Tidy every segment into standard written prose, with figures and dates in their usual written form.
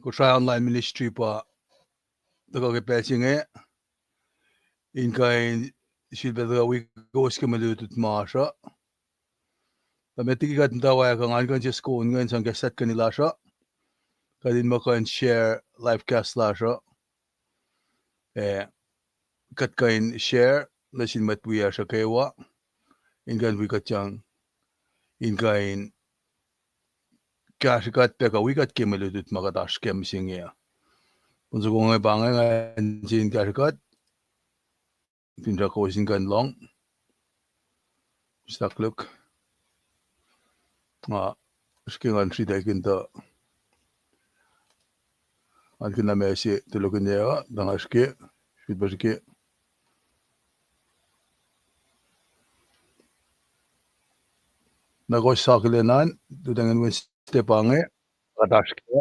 ko try online ministry pa daga ke pelsinge in kain silbeda we go skemalut masha Pametiki kat ndawa ka ngan kan just ko ngan sang set kanila sha kadin mo kan share live cast la sha kat kain share lasin matwiya sha kaywa in kan we kat chang in kain cash kat pe ka we kat kemelutut magadash kem singia unso ko ngai bangai ngan jin cash kat tin ra ko sin kan long stak look skingan si dai kinta an kina mesi tulukinea dangaske fitbaske Nagos saklenan dudangan win stepange kadaske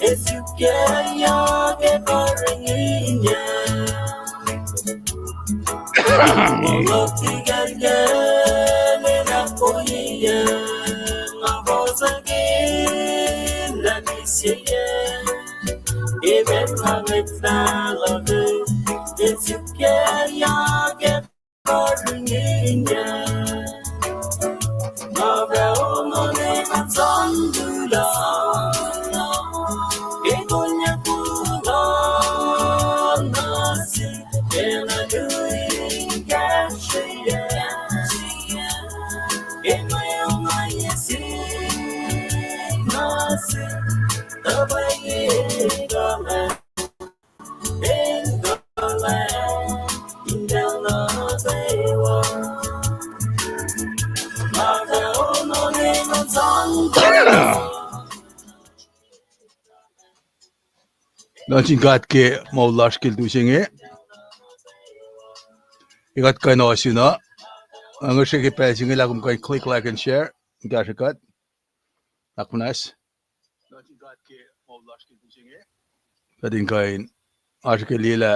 If you get young and boring in ya, love to get and I'm going ya. I was again, let me see ya. Even I'm love it. If you get young and boring in ya, love all no name and song to love. Nachingat ke maulash kil dusinge igat kain osina angashe ke pelsinge lagum kain click like and share gashakat akmunas nachingat ke maulash kil dusinge kadin kain ashke lila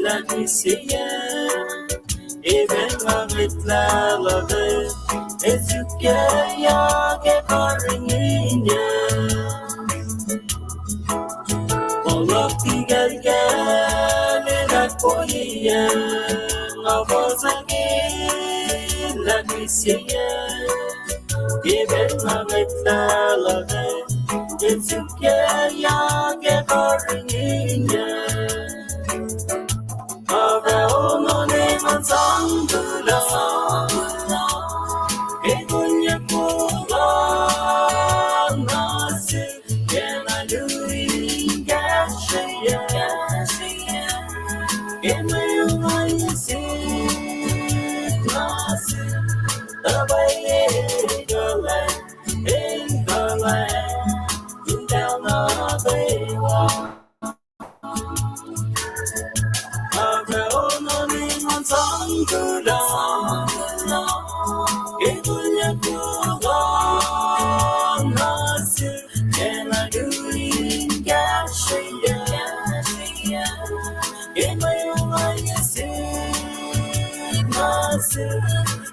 Let me see ya. Even with love it, if you get young, get boring in ya. Oh, love to get in that boy, I was again. Let me see ya. Even with love it, if you get young, get boring in ya. Song to love, it when you pull on us, can I do it? Yes, in my mind, you see, the way in the land, down the way. Song to love, it will you go on us, can I do it? Yes, in my mind, you see,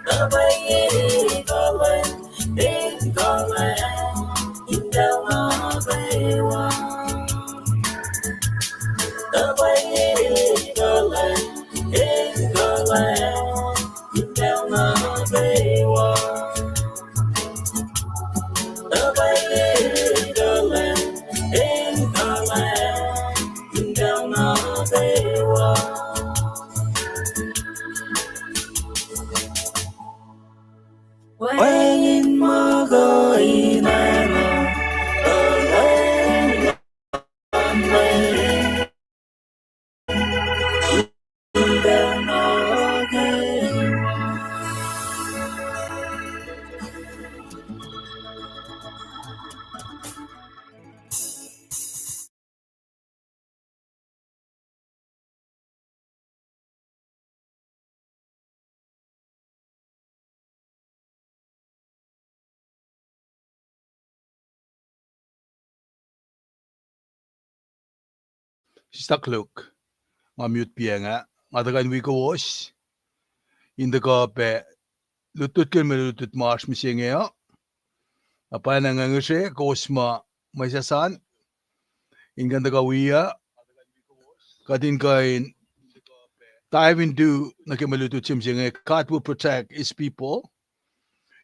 the way in the land, in the way. Stakluk, nga mute pianga, nga dagan wiko wash, in the pe lutut ken melutut marsh misingea, apa na ngangushe, kosma, maisasan, in gandaga wia, kadin kain, dive into nakemalutut simsinge, God will protect his people.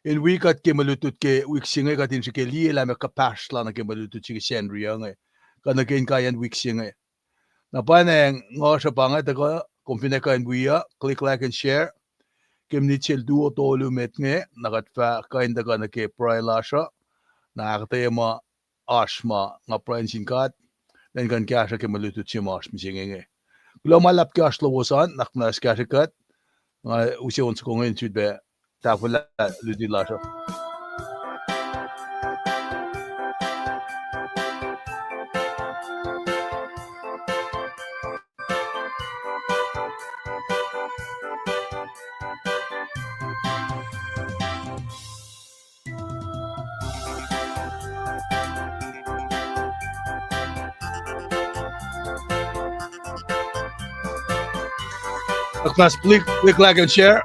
In we kat kemalutut ke wiksinge katin si ke liela me kapashla nakemalutut si senriange, kanakin kayan wiksinge. Napaneng nga sa pangat ako kung pinakain buya, click like and share. Kim nichel duo tolu metnge nakatfa kain daga na ke pray lasha nakatema ashma nga prain sinkat dan kan kya sa ke malutut si mash misingenge. Kulo malap kya slowosan naknas kya sikat nga usi ons ko ngayon sudbe tafula ludi lasha. Naknas click like and share.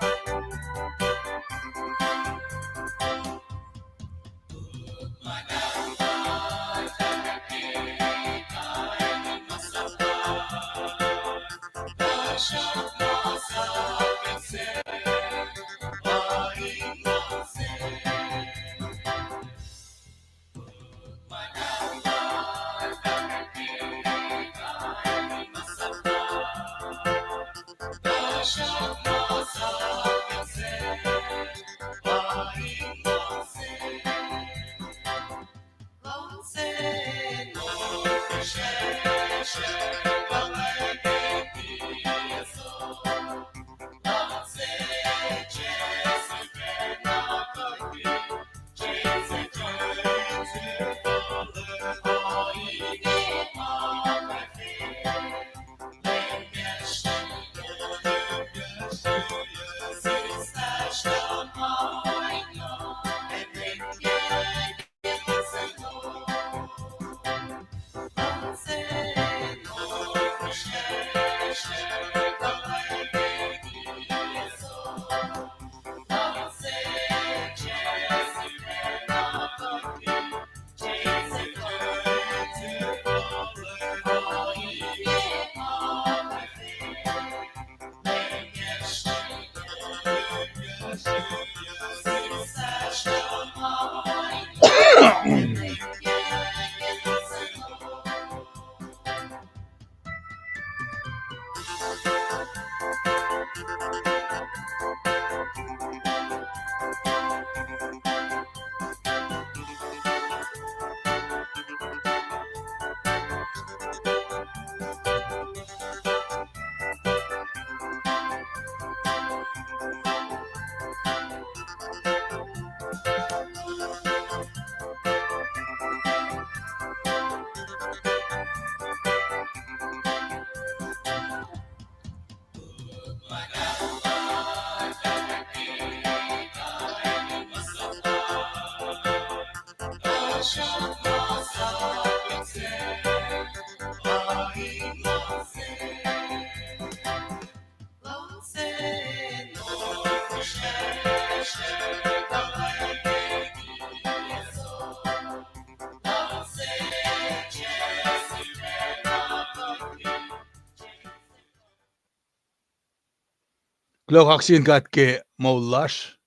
Klok haksin kat ke maulash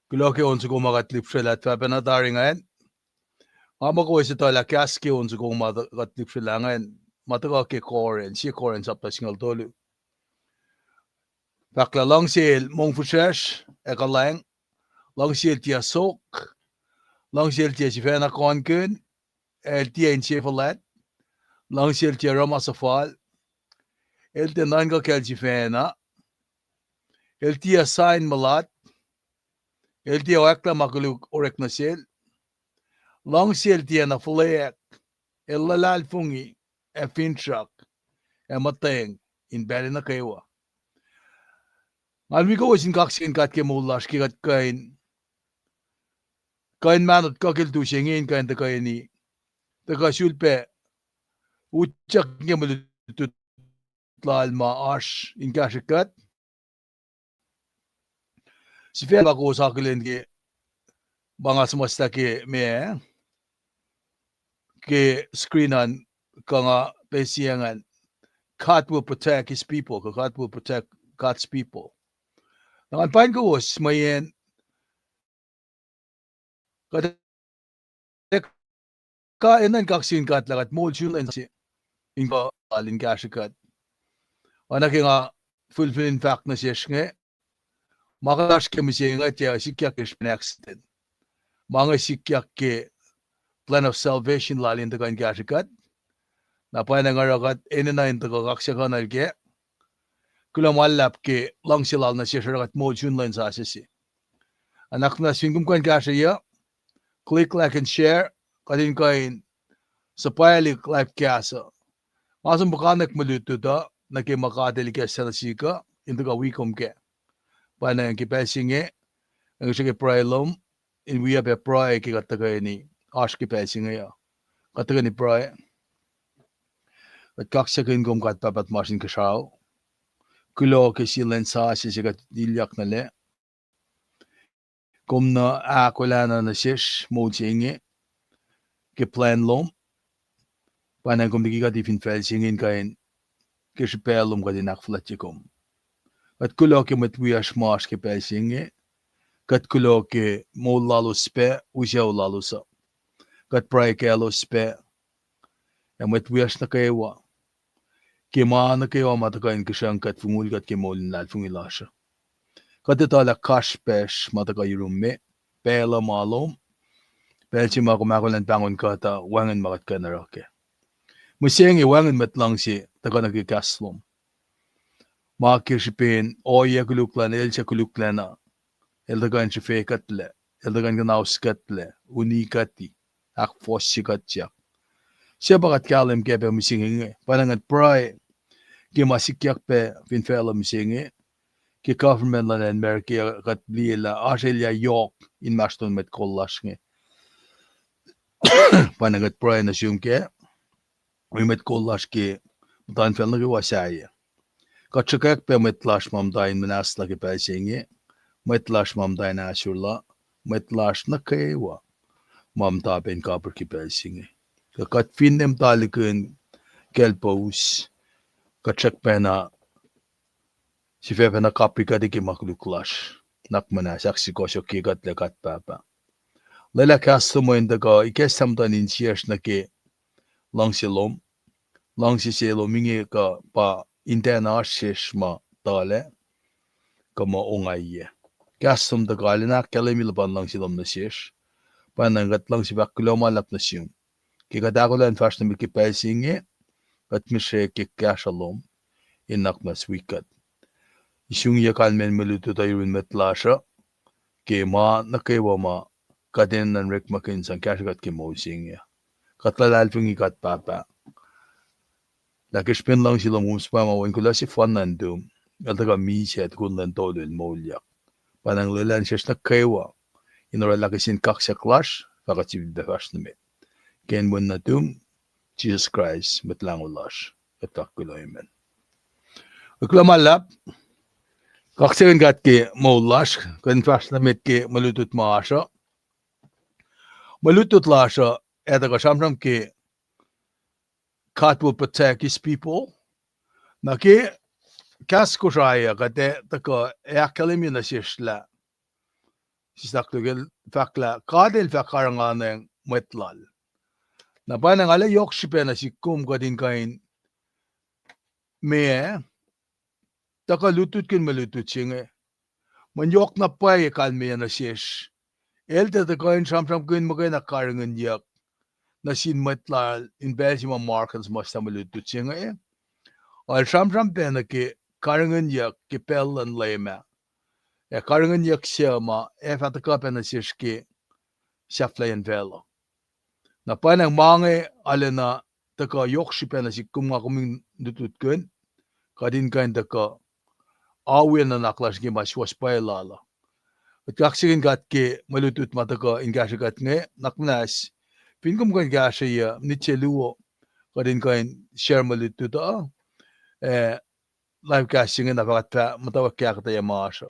Kyllä on se kumakat lipselät väpänä taringaen. Amakoisi toilla käski on se kumakat lipselängaen. Matakaake koren, si koren sappasingal tolu. Väklä langsiel mongfushesh, eka lang. Langsiel tia sok. Langsiel tia sifena konkun. El tia in sifalat. Langsiel tia ramasafal. El tia nanga kel sifena. El tia sain malat. El tia wakla makuluk orek nasil. Langsiel tia na fleek. El lalal fungi. E finchak. E mateng. In beri na kaywa. Almi ko isin kaksin kat ke mullash ki kat kain manot kakil tu singin kain ta kaini. Ta ka sulpe. Uchak ke mulutut lal ma ash in kashikat. Si fe ba ko sakilin ke bangas masta ke me ke screenan kanga pesiangan. God will protect his people. God will protect God's people. Ang pain ko was mayen ka enan kaksin kat lagat mol chulen si ingo alin kashikat. Ana nga fulfill in fact na siyenge makash ke misinga tia sikyak is accident. Mga sikyak ke plan of salvation lalin tagan kashikat. Na pain nga ragat enan taga kaksyakan alge. Kula malap ke lang silal na siya ragat mol chulen sa sisi. Anak na singum kan kasya. Click, like, and share. Kadin kain sa payalik live kasa. Masang bakanak maluto da, naki makadali kasa na sika, into ka wikom ke. Pana yung kipasinge, ang siya kiprailom, in we have a pray ki katagay ni ash kipasinge ya. Katagay ni pray. At kaksakin kum katpapat masin kasaw. Kulo kisilen sa siya katdilyak na le. Kum na akulana na shish, mo singe. Ke plan lom panang kum digiga di fin fel singin kain ke spelum ka dinak flatikum at kulo ke met wi ashmash ke pel singe kat kulo ke mo lalo spe ujaw lalo sa kat pray ke lalo spe met wi ash na kaywa ke ma na kaywa matakain ke siyang kat fungul kat ke molin lal fungilasha kat itala cash pesh matakay rumme pela malom Pelchi makumakulan pangon kata wangan makat ka na roke. Musiyang iwangan matlang si taga nagkikaslom. Makakishipin oya kuluklan el siya kuluklan na. El tagan siya fekatle. El tagan kanauskatle. Unikati. Ak fosikatyak. Siya bakat kalim kepe musingingi. Panangat pray. Ki masikyak pe finfela musingi. Ki government lan en merki kat lila. Asilya yok in maston met kollasngi. Panagat pray na siyumke, we met kollash ke dan fel nagi wasaya. Katchakak pe met lash mam dain manas lagi pasinge, met lash mam dain asurla, met lash na kewa, mam tapen kapur ki pasinge. Kat finnem talikun kelpous, katchak pe na si fefe na kapi kadiki makluklash, nakmana saksi kosyo kikat lekat papa. Lala kastumo indaga ikesamdan insiyash na ke langsilom mingi ka pa intena shish ma dale kama ongaiye. Kastum da galina kalemil ban langsilom na shish panangat langsibak kulomalap na siyum. Kikadakulan fash na miki pasinge at mishe kikashalom inak mas wikat. Isyung yakalmen maluto tayo rin metlasha ke ma nakewa ma kadin nan rek makin sang kashigat ke mosing ya. Katlalal fungi kat papa. Lakish pin lang sila muspa mawan kula si fan nandum. Altaga misi at kunlan tolun molyak. Panang lilan siya na kewa. Inora lakisin kaksa clash. Fakatib da fash na mit. Ken mun na dum. Jesus Christ metlang ulash. Katak kula imen. Ukla malap. Kaksa kat ke molash. Ken fash na mit ke malutut maasha. Malutut lasha edaga shamram ke God will protect his people. Na ke kas ko shaya kate taka eakalim na shishla. sisaklugel fakla kadel fakaranganeng metlal na panang ala yok shipena sikum kadin kain me taka lutut kin malutut chinge man yok na pay kal me na shesh elte de kain sham kin magay na karangan yak na sin metlal in Belgium markets masta malutut chinge al sham pe na ke karangan yak ke pellan lema karangan yak siama fataka pe na shesh ke shaflayan velo na panang mange alena taka yok shipena sikum nga kuming lutut kin kadin kain taka awen na naklas gi maswas pailala taksigin gat ke malutut mataka ingasha gat nge naknas pinkum kan gasha ya nicheluo kadin kain share malutut live casting na fakat matawakya kata ya masha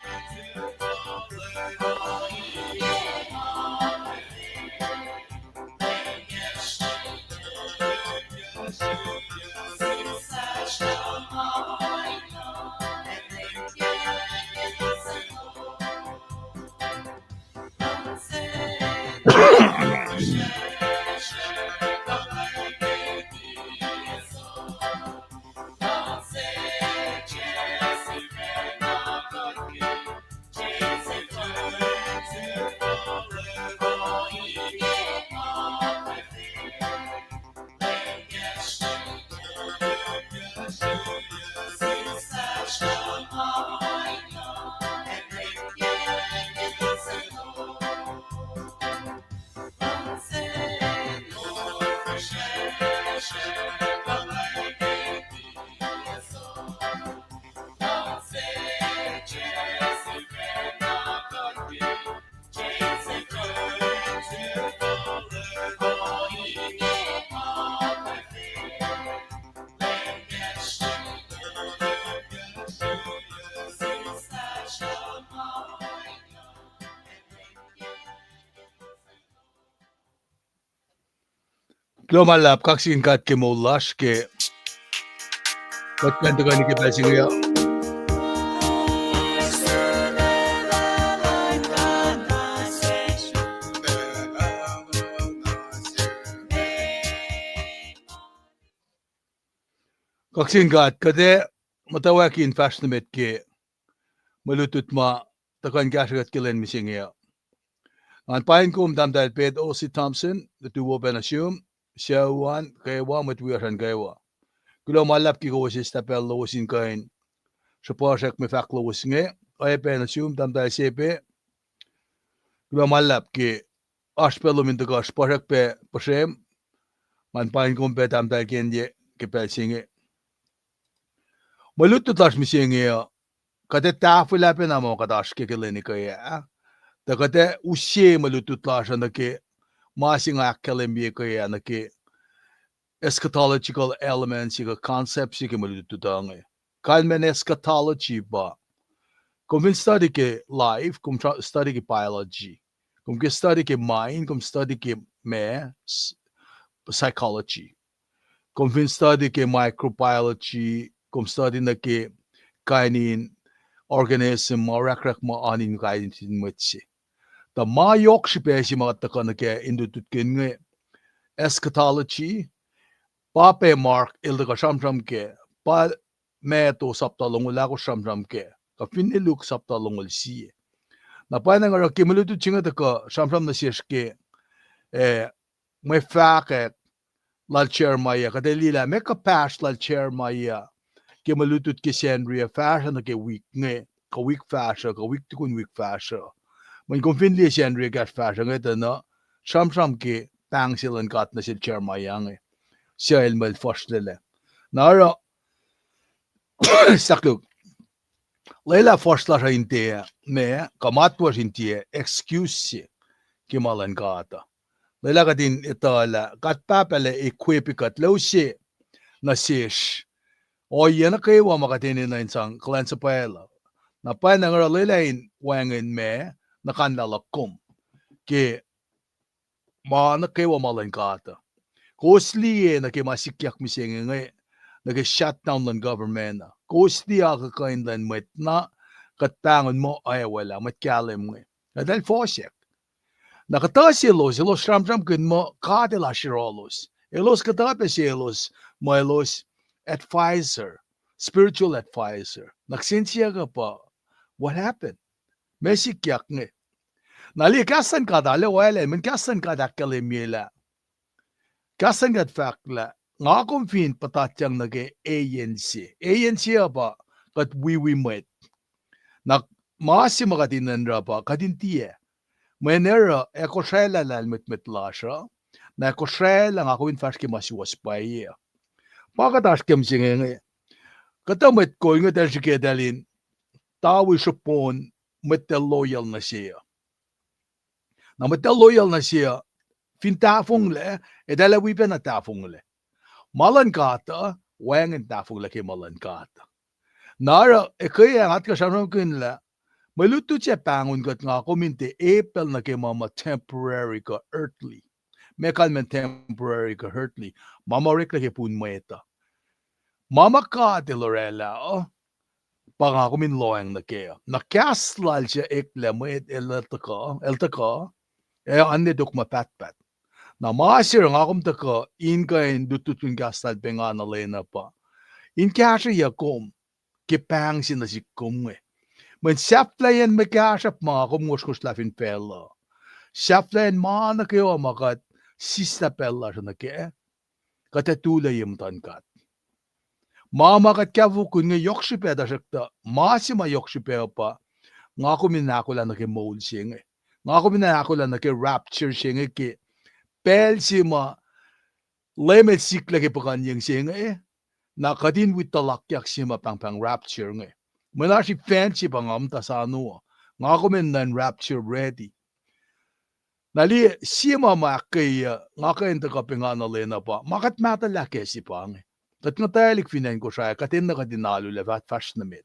Klomalap kaksin kat ke molash ke katkan taka ni ke basing ya kaksin kat kade matawakin fashionet ke malutut ma takan gashagat kilen mising ya an pain kum damdal ped Osi Thompson the two benasium Shawan kaywa matwiran kaywa kulo malap ki ko si stapel lo sin kain so project me faklo nge ay benasium damdal sepe kulo malap ki aspelo min daga project pe posem man pain kum pe damdal kenje ke pel singe malutut las mising ya kate tafula pe namo kadash ke keleni kaya da kate usye malutut las na ke masing akkalemi kaya na ke eschatological elements yung concepts yung malututang kalmen eschatology ba kung study ke life kung study ke biology kung study ke mind kung study ke psychology kung study ke microbiology kung study na ke kainin organism marakrak mo anin kainin tinwetsi the mayok shipesi mga taka na ke indutut kinge eschatology pape mark ilda sham ke pa meto saptalong wala ko sham ke ka finiluk saptalong si na pa nang ara kimulutu chinga ka sham na sieske may faket lal chair maya ka delila me ka pass lal chair maya kimulutut ki sendria fashion ke week nge ka week fashion ka week tukun week fashion man kung finli sendria gas fashion ito na sham ke tang silan kat na si chair maya nge siya ilmal forsdele. Nara sakluk. Leila forsla sa inte me kamatwa inte excuse kimalan kata. Leila kadin itala katpapale equipikat lawsi na sish. O yan kayo wa makatinin na insang klansapela. Na pa nangara leilain wangin me nakanlalakum ke ma na kayo wa malan kata. Kosli na ke masikyak mising ngay nag shutdown ng government kosli ka kain lan met na katangon mo ay wala matkalim ngay Dahil fosek. Nakatasilos, ilos ramram kun mo kadila shirolos. Ilos katapesilos, mo ilos advisor, spiritual advisor. Nagsinsiya ka pa, what happened? Mesikyak nga. Nali kasan ka dali wala, men kasan ka dakali mila. Kasan ka fakla, nga akong fin patatyang nage ANC. ANC ba, kat we met. Nak maasi makatinan ba, katintiya. Menera ekosela lalmet lasha, na ekosela nga kuin faski masiwas paia. Pagkataas kem singe, katamet ko nga tersi dalin, tawi supon metel loyal na siya. Na metel loyal na siya, fintafong le, edala wipe na tafong le. Malan kata, wangen tafong le ke malan kata. Nara, ekaya ang at kasamang kinla, maluto siya pangon kat nga kominte epel na kay mama temporary ka earthly. Mekal men temporary ka earthly. Mama rik na kay pun meta. Mama ka te Lorella, pang ako min loang na kaya. Nakaslal siya ekle mo elta ka, ane duk mapatpat. Na masir ang akom taka, in kain dututun kaslal penga na lena pa. In kaya siya yakom, kipang sinasikom Men säflejen med kärsap maa kummuskus läfin pella. Säflejen maana keo makat sista pella sana ke. Kate tuule jimtan kat. Maa makat kävu kun nge joksipeda sekta maasima joksipeopa. Nga kumin nakula na ke moul singe. Nga kumin nakula na ke rapture singe ke. Pelsima lemet sikle ke pakanyang singe. Nakatin witalakyak sima pang rapture nge. Muna si fancy pangamta sa ano, nga ako men nan rapture ready. Nali sima makay nga kain ta kapingan lena pa, makat mata laki si pang. Kat nga talik finan ko siya, katin na kadinalo levat fast na mit.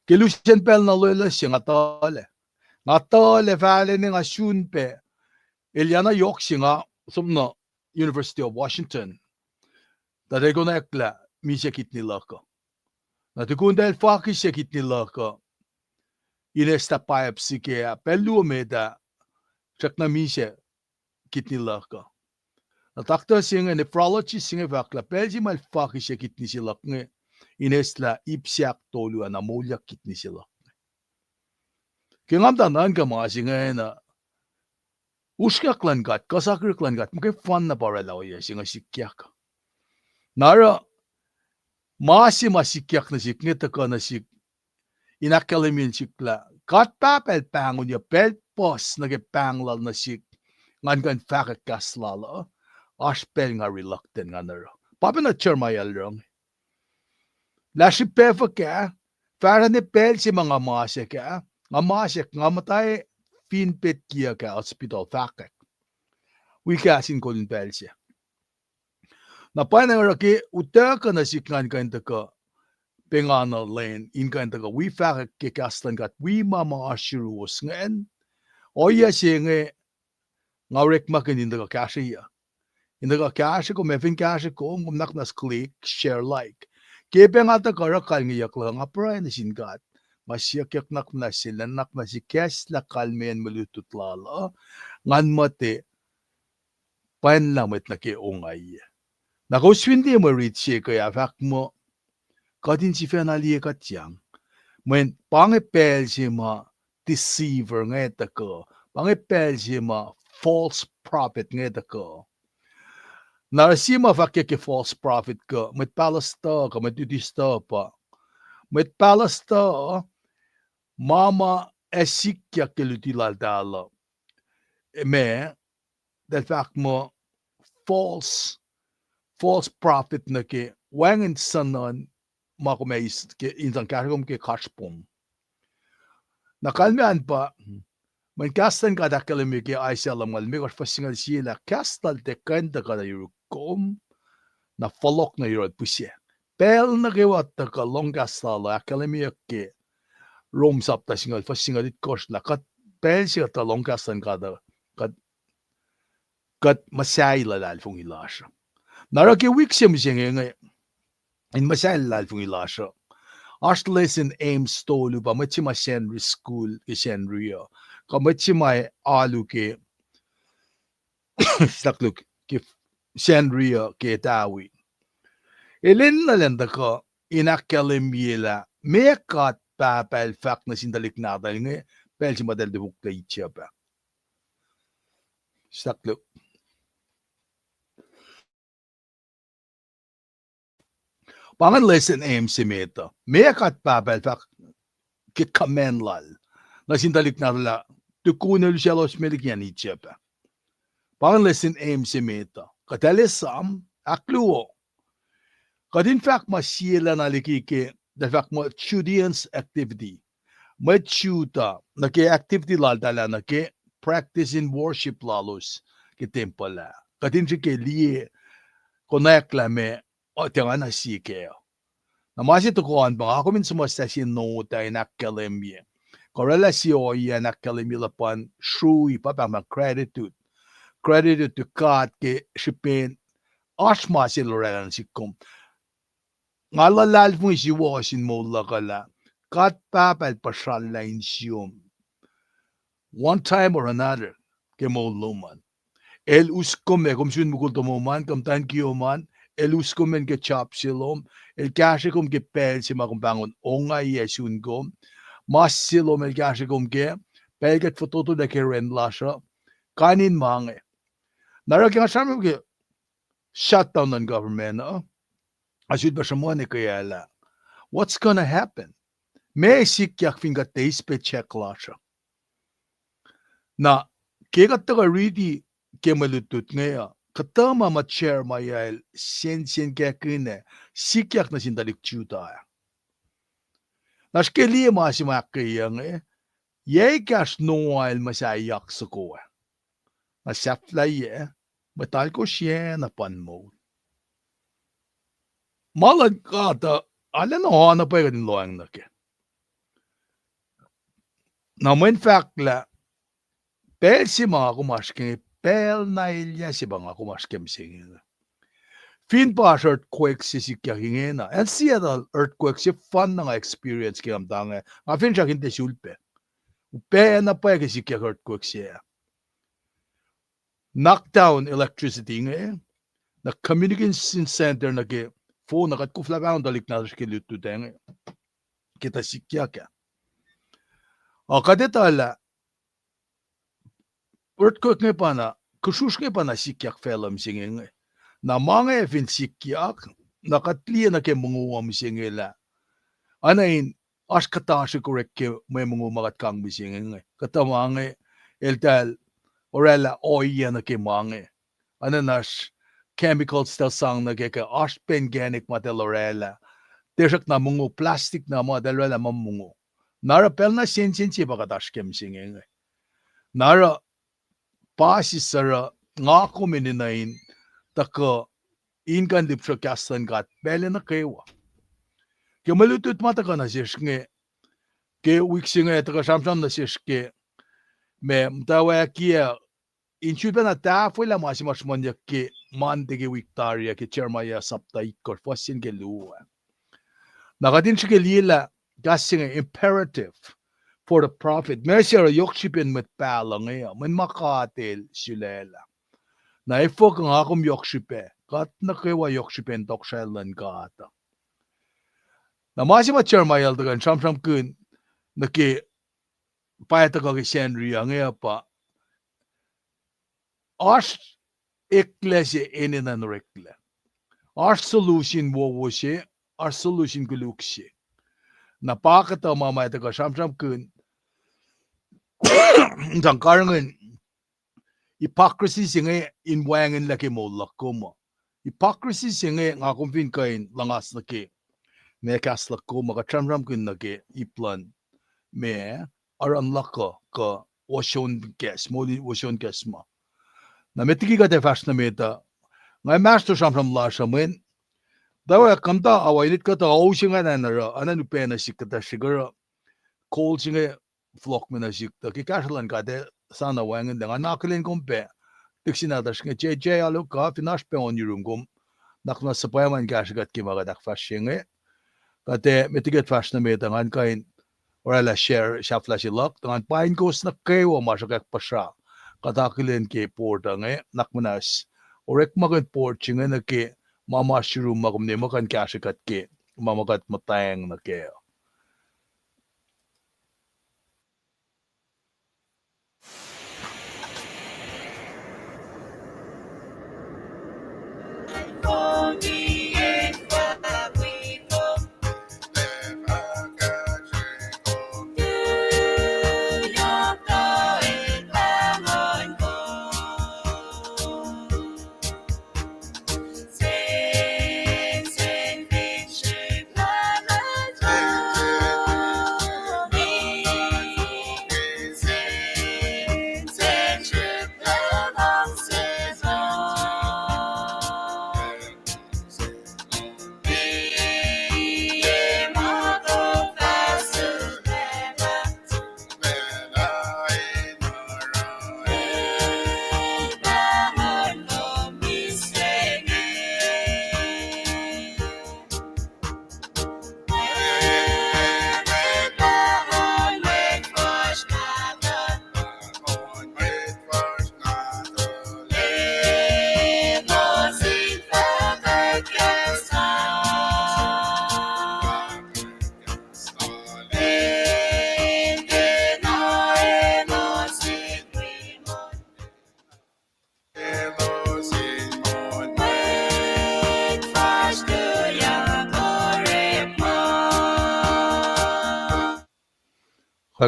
Kilusian pel na lola siya nga tole. Nga tole fale ni nga sunpe. Ilyana yok siya nga, sumna University of Washington. Tatay ko na ekla, misya kit nila ko. Na tukun dahil fakis siya kit nila ka, inesta biopsy kaya pelu meda, siyak na misya kit nila ka. Na takta siya nga nephrologist siya nga fakla, pelsi mal fakis siya kit ni sila nga, inesta ipsiak tolu na mulyak kit ni sila. Kaya nga tanan ka mga siya nga na, uskak lan kat, kasakir lan kat, makay fan na para lawa ya siya nga sikyak. Nara, masikyak na sik, ngita ka na sik, inakalamin sikla, kat papel pangon niya, pel pos nagipangla na sik, ngan kan fakit kaslala, aspel nga reluctant nga naro. Papa na charmayal rong. Lasi pefa ka, para ni pel si mga masik ka, nga masik, nga matay, finpit kia ka, hospital fakit. Wikasin ko din pel siya. Na panang raki utaka na siklan kain taka pengana len in kain taka we faka kikastan kat we mama ashiruos ngayon oya siya nga rek makin in taka kashiya in taka kashi ko mefin kashi ko nak nas click share like kepe nga taka rakal ngayak lang nga pray na singat masyak nak na sila nak masikas la kalmen malutut lala ngan mate pan lamit na ke ongay. Nakoswindi mo ritsi kaya fak mo kadin si fenali ka tiyang. Men pangipel si ma deceiver ngeta ko. Pangipel si ma false prophet ngeta ko. Narasima fakya ke false prophet ko. Met palasta ka, met dudista pa. Met palasta mama esikya ke lutilal dala. Me, del fak mo false prophet na ke wangen sanan makumeis ke insan kargom ke kashpom. Nakalmean pa, man kastan ka dakalami ke aisya lamal me kor fasingal sila kastal te kanda ka na yurukom na folok na yurod pusya. Pel na gewat ta ka long kastala akalami ke rom sapta singal fasingal it kors la kat pel siya ta long kastan ka da kat masay lalal fong ilasya. Naraki wik siya misya ngayon in masay lalal fong ilasya. Ashlesin aim stolu ba machima Henry school ke Henry ka machima alu ke sakluk ke Henry ke tawi elin na lenda ko inakkalemiela mekat pa pel fak na sindalik na dal nge pel si madal de hukta itcha pa sakluk pangan lesson aim si meta mekat pa pel fak ke kamenlal na sindalik na la tukunel shalos melik yan itcha pa pangan lesson aim si meta katalisam akluo kadin fak masila na likike da fak mo students activity machuta na ke activity lal dala na ke practice in worship lalos ke temple la kadin si ke liye connect la me o tenga na si ke na masi to ko an ba ako min sumasta si no ta in academia korela si o yan academia la pan shui pa ma credit to kat ke shipen asma si lorelan si kum ngalalal mo si wasin mo lakala kat papal pasal la insyum one time or another ke mo luman el uskom me kom sun mukul to man kam tan kiyo man el uskom men ke chap silom el kashe kom ke pel si makom bangon onga yesun kom mas silom el kashe kom ke pel ke fototo de ke ren lasha kanin mange nara ke ngasam ke shutdown on government asud ba shamone ke yala what's gonna happen me sikyak finga teis pe check lasha na kegattaga ready kemalutut ngaya katama ma chair mayal sen ke kine sikyak na sindalik chuta naskeli ma si makiyang ye kas noel masayak sako na saflay batal ko siya na panmo malad kata alam no na pa din loang na ke na mo in fact la pel si mga kumaske pel na ilya si mga kumaskem singin fin pa earthquake si sikyakin na and Seattle earthquake si fun na experience ki amtang a fin siya kinte sulpe pe na pa ki sikyak earthquake siya knockdown electricity na communication center na ke phone na kat kufla ba dalik na ke lutu teng kita sikyak o kadetala earthquake nga pa na kusush nga pa na sikyak felam singing na mga fin sikyak nakatliya na ke munguwam singila anain as kata si korek ke may mungu makat kang bisinging katamang eltal orela oya na ke mange ananas chemicals ta sang na ke as pengenic matel orela tesak na mungu plastic na mo dalwala mamungu nara pel na sensin si bakatas kem singing nara pasi sara ngako mininain taka inkan dipsa kastan kat pele na kewa ke malutut mata ka na sishke ke wiksinga taka samsam na sishke me mtawa kia inchupa na ta foi la masimas monja ke mante ke wiktaria ke chermaya sapta ikor fosin ke luwa nakatin shike lila gasinga imperative for the prophet mesya yokshipin met palang men makatel silela na ifok nga akom yokshipe kat na kewa yokshipen tokshelan kata na masima chermayal tagan samsam kun na ke payata ka ke Henry ang pa as eklesi eninan rekle as solution wo she as solution gulukshe na pakata mamaya ka samsam kun jangkarangan hypocrisy singe in wangin laki mo lakuma hypocrisy singe nga kumfin kain langas laki me kas lakuma ka tramram kun nake iplan me aran laka ka washon gas moli washon gas ma na metiki ka te fast na meta nga master samsam la shamen dawa kamta awainit ka ta ausinga na ra anan upena sikata sigara cold singe flock mena sikta ki kaslan ka de sana wangin nga nakalin kompe tiksina dash nge JJ alu ka finash pe on yurum gum nakna sapayaman gasgat ki magadak fashinge Kate metiget fashion me tangan kain orala share shafla silak tangan pain kos na kewa masakak pasha. Katakilen ke port ange nakmanas. Orek magan port chinga na ke mama shiru magumne makan kashikat ke mamagat matayang na ke.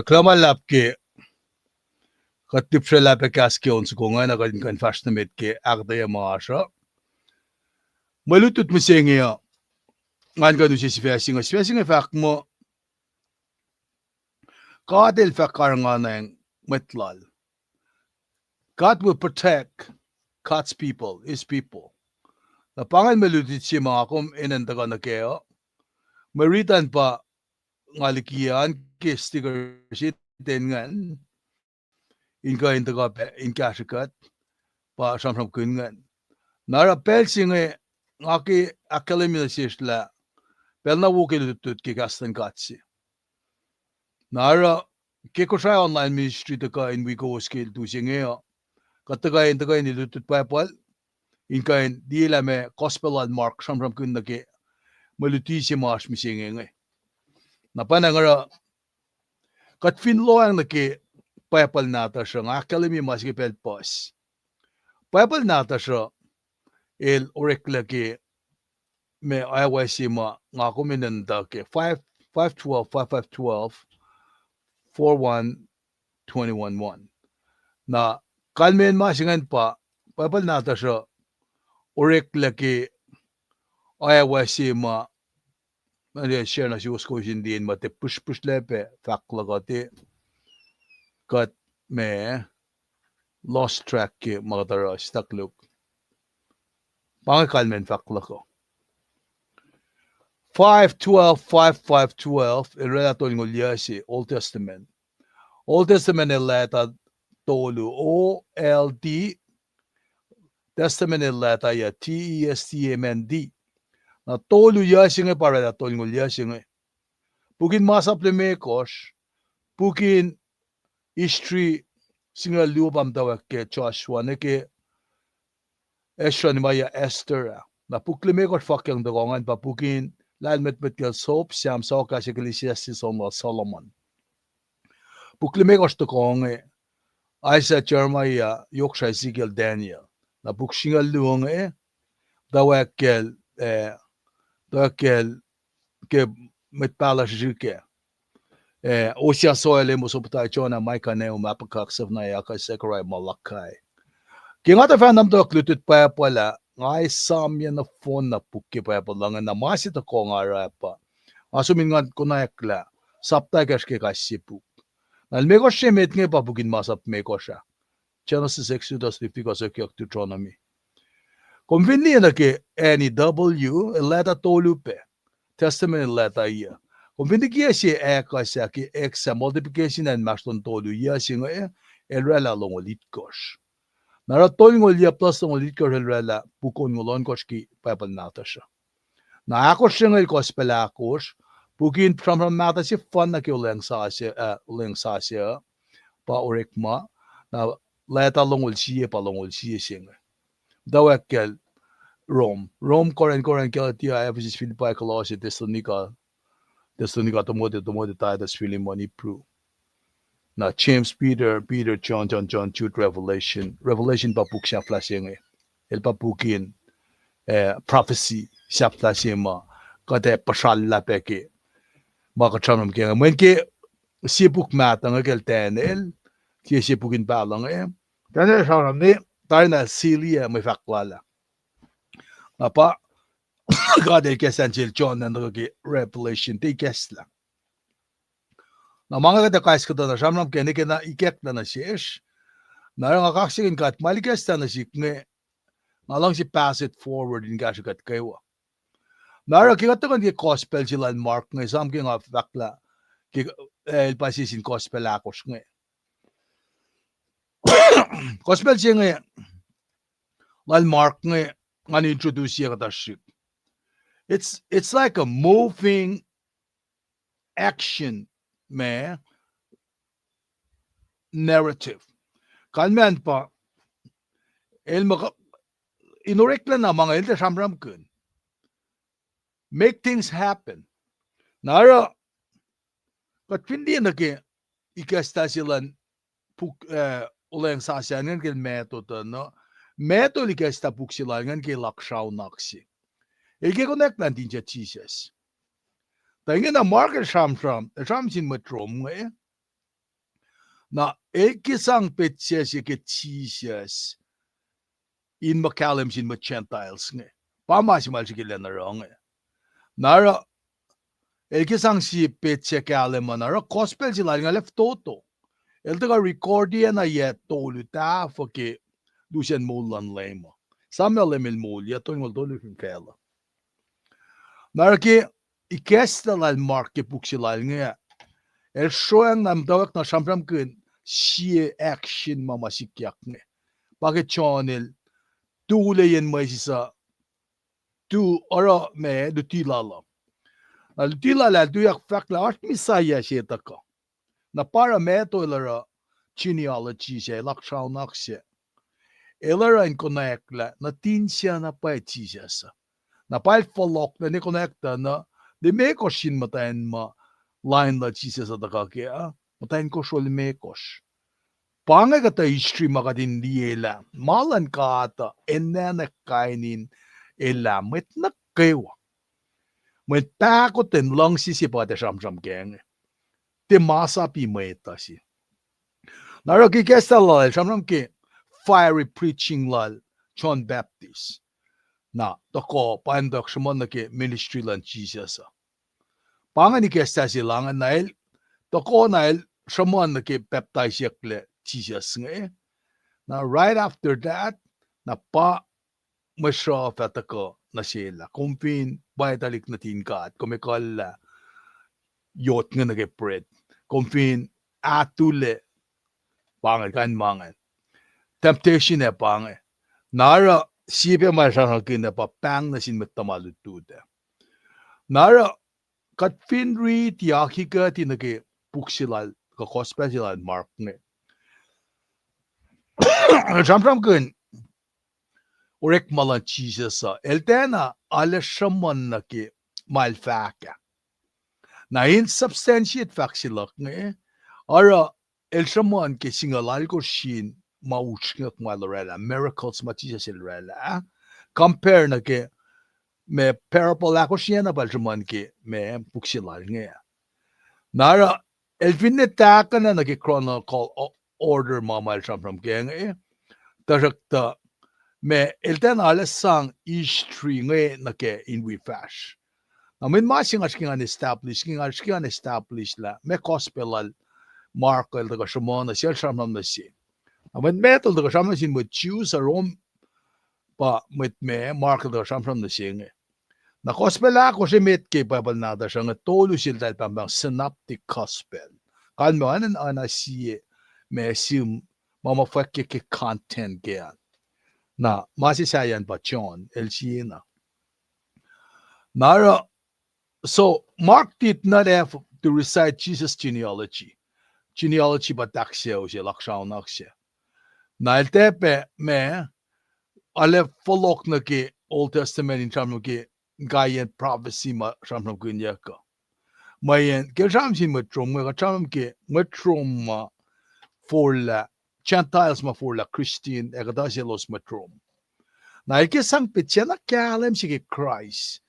Klaman lap ke katip shela pe kaske on sukonga na kan fashion met ke agde maasha. Malutut musenge ya. Ngan ka dusi spacing fak mo God will fakar nganang metlal. God will protect God's people, His people. Na pangan malutit si mga kum inandaga na kaya. Maritan pa ngalikian ke sticker sheet ngan inka indaga pe inka shikat pa samsam kungan. Nara pel singe ngaki academy sisla pel na wukilutut ke kastan katsi. Nara ke kushay online ministry taka in we go skill tu singe kataga indaga nilutut papal inka in dila me gospel and mark samsam kunna ke maluti si mas misinge nge. Napanangara katfin loang na ke papal nata siya ng academy mas ke pel pos. Papal nata siya el orekla ke me IYC ma nga kuminanda ke 512 5512 41211 na kalmen masingan pa papal nata siya orekla ke IYC ma share na si usko din mate push lepe faklagate kat me lost track ke magatara stakluk pangakalmen faklako 512 5512 relato ngolya si Old Testament elata tolu OLD Testament elata ya TESTMND na tolu ya singe para tolu ngolya singe pukin masapleme kosh pukin history singa liubam dawak ke Joshua ne ke Esra ni maya Esther na puklime kosh fakyang dagongan pa pukin lalmet ke sop siam sa ka Ecclesiastes on Solomon puklime kosh dagonge Isaiah Jeremiah Yoksha Ezekiel Daniel na puksinga luonge dawak ke met pala jike Osia soile mo supta Jonah Micah ne mapakak na yaka Zechariah Malachi Kingata fan nam to klutut pa pala ngai samya na phone na pukki pa pala na masita ko ngara pa asumin ngan kunayakla sapta kashke kasipu nalmego shemet nge pa bugin masap mekosha Genesis Exodus Leviticus Deuteronomy Conveni na ke NW leta tolupe Testament leta iya Conveni kia si ekasa ki exa multiplication and maston tolu iya singa elrela longolit kosh Nara tol ngolya plus ngolit kosh elrela pukon ngolon kosh ki papal natasha Na akos singa kosh pala akos Bukin from mata si fun na ki ulang sa siya pa urik ma na leta longul siya pa longul siya singa. Dawek kel Rome koren kel tia Ephesus Philippi Colossae Thessalonica tomote Titus Philemon Ipru. Na James Peter John Jude Revelation pa puk siya flashing el pa pukin prophecy siya flashing ma kate pasal la peke maka chanam ke men ke si puk mat ang kel tenel si pukin pa lang tenel chanam ni tayo na silia may fakwala apa God el kesanjil John na ke Revelation ti kesla na mga kata kais ko na chanam ke ni ke na ikek na siyesh na nga kaksigin kat malikas na si nge ngalang si pass it forward in gashi kat kaywa nara kikatakan ki gospel sila Mark nge sam ki nga fakla ki el pasisin gospel akos nge gospel siya nge lan Mark nge nga introduce siya katashik it's like a moving action me narrative kalman pa el maka inurekla na mga ilta samram kun make things happen nara kat hindi na ke ikasta silan puk uleng sasya ngan ke metodo no metodo ikasta puk sila ngan ke lakshaw naksi ilke connect na din siya Jesus tangin na market sham sin matrom nga na ilkisang petsia siya ke Jesus in makalim sin ma Gentiles nga pamasimal siya kila na rong nara ilkisang si petsia kalim nara gospel sila nga left toto el taga recordia na yet tolu ta foke dusen mulan lemo samel lemil mulya to ngol tolu fin kala nara ki ikesta lal mark ke puksila nga el shoyang nam dawak na shampram kun si action mama sikyak nga bakit channel tule yen mai sisa tu ora me du tilala al tilala du yak fakla at misaya shetaka na para meto ilara genealogy siya lakshaw naksya ilara in connectla na tinsya na pa Jesus na pa follow na ni connecta na de me ko shin matayin ma line la Jesus ataka kaya matayin ko shol me kosh panga kata history makadin diela malan ka ata enna kainin elam met na kewa met tako ten lang sisi pa de sham gang te masa pi meta si naro ki kesta la sham ke fiery preaching la John Baptist na toko pandok shmon na ke ministry lan Jesus panga ni kesta si langan nail toko nail shmon na ke baptize yakle Jesus nga na right after that na pa masya fatako na sila kumpin baitalik na tinkat kumikala yot nga nag-spread kumpin atule pangal kan mangal temptation na pangal nara sipe masya na pa pang na sin matamalutuda nara kat finri tiyakika tinake puksilal ka gospel Mark nga Jamram kun urek mala Jesus eltena ala shaman na ke malfaka na insubstantiate factsilak nga ara el shaman ke singalal ko shin mauchngak malarela miracles ma Jesus ilrela compare na ke me parable ako siya na baljaman ke me puksilal nga nara el vinetaka na nage chronicle order mamal from gang tarakta me elten ala sang istri nge na ke in we fash namin masing asking establish la me gospel markel daga shomona siya shamam na si namin metal daga shamam sin mo choose a rom pa mit me markel daga shamam na si nge na gospel ako si met ke babal nada siya nga tolu sila pambang synoptic gospel kalmo anan ana siye me assume mama fakke ke content gen na masisayan pa John el Siena nara So Mark did not have to recite Jesus' genealogy. Genealogy ba taksya o siya, lakshaw na siya. Nail tepe me, ale folok na ki Old Testament in terms of ki gayen prophecy ma shamram kunyaka. Mayen ke shamsin matrom ma shamram ki matrom ma for la Gentiles ma for la Christian egadaselos matrom. Nail ke sang pitchena kalem si ki Christ.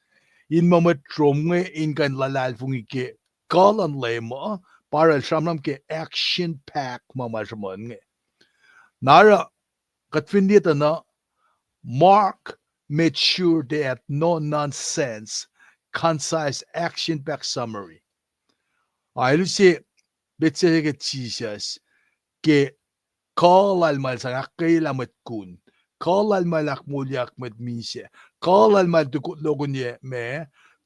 In mamatrom nge in kan lalal fungi ke kalan lema para shamram ke action pack mama shaman nge. Nara katfindita na Mark made sure they had no nonsense, concise action-packed summary. Ayun si bitse ke Jesus ke call al mal sa kaila mat kun, call al malak mulyak mat mise, call al mal dukut logon ye me,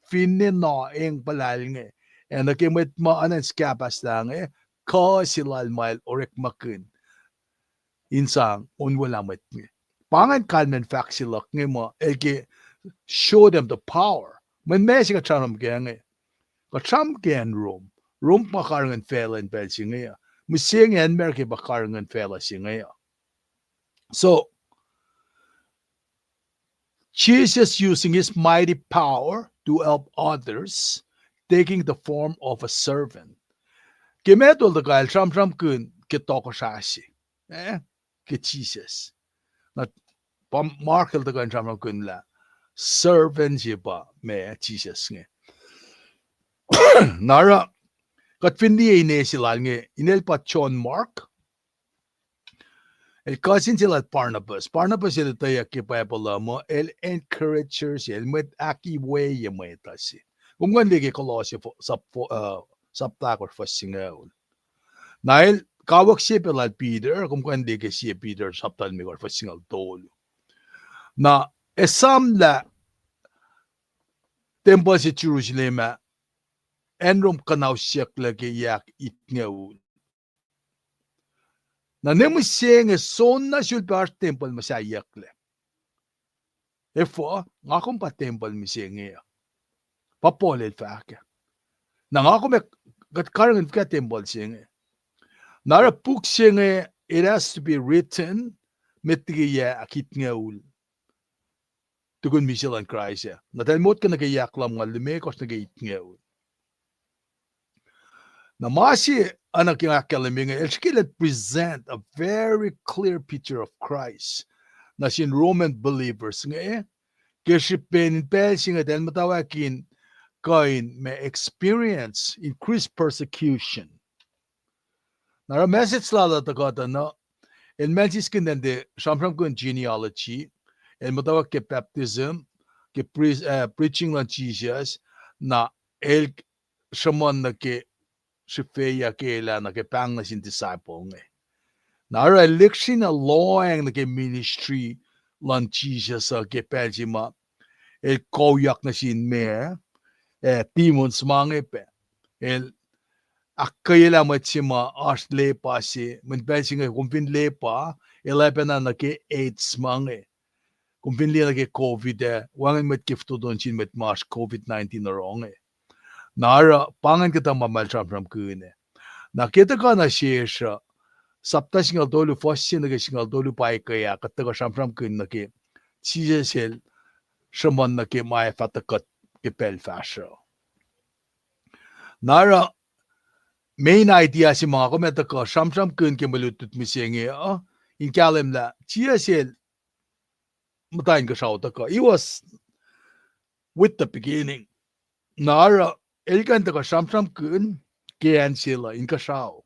finne na eng palal nge, and ke mat ma anan skapas lang call silal mal orek makun, insang unwala mat nge. Pangan kalmen faksilak nge mo elke show them the power. When Messi ka chanam gang ka cham gan room pakarangan fela in bel singa. Musing en merke pakarangan fela singa. So Jesus using his mighty power to help others, taking the form of a servant. Kimetol the guy cham kun kitoko shashi. Ke Jesus. Not Markel the guy cham kun la. Servant ba me Jesus nge. Nara katfindi ine sila nge inel pa John Mark. El cousin sila Barnabas. Barnabas sila tayo kipayapala mo. El encourager siya. El met aki way yung may tasi. Kung ganda ki Colossia sa plakor fa singaw. Nail kawak siya pala Peter. Kung ganda ki siya Peter sa talmikor fa singaw tolo. Na esam la temple si Jerusalem enrom kanaw siyak lagi yak itngaw. Na nemu siyeng son na sulbar temple masayak le. Efo, nga kong pa temple mi siyeng ya. Papolel faka. Na nga kong karangan ka temple siyeng. Nara puk siyeng it has to be written metigiya akit ngaul. Tugun misilan Christ ya. Natalmot ka nagayak lang mga lumekos nagait ngaul. Na masi anak yung akalaminga, elskila present a very clear picture of Christ. Na sin Roman believers nga kasi peninpelsi nga dahil matawakin kain may experience increased persecution. Nara message lala takota no, in message kinende samsam kun genealogy, and matawag ke baptism, ke preaching lang Jesus, na el shaman na ke si Feya kela na ke pang na sin disciple nga. Nara election na loang na ke ministry lang Jesus ke peljima, el koyak na sin me, demons mga pe, el akayla matsima as lepa si, men pelsi nga kumpin lepa, elepen na ke AIDS mga. Kumpin liya na ke COVID wangan met kifto doon sin met mas COVID-19 na rong Nara pangan kita mamalsam from kune. Nakita ka na siya sapta singal dolu fosin na singal dolu pai kaya kataga samsam kun na ke sisel shaman na ke mai fatakat ke pel fasho. Nara main idea si mga komenta ka samsam kun ke malutut misenge in kalem la sisel matayin ka shauta ka. It was with the beginning. Nara elganda ka samsam kun kian sila in kasao.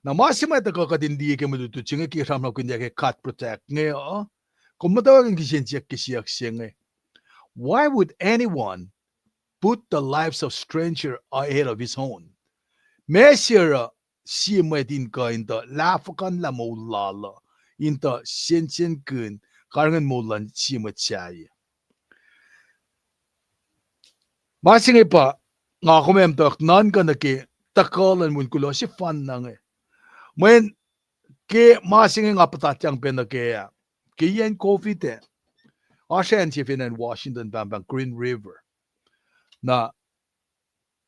Na masima ita ka katindi ke malututsinga ki samsam kun ke cut protect nga kung matawag ang kisensyak kisiyak siya nga. Why would anyone put the lives of stranger ahead of his own? Mesira siya din ka inta lafakan la mo lala inta sensen kun karangan mo lan siya matsaya. Masing pa, nga kumemtak nan ka na ke takalan mo kulo si fan na nga. When ke masing nga patatyang penakea, ke yan COVID asyan si Finan Washington Bambang Green River. na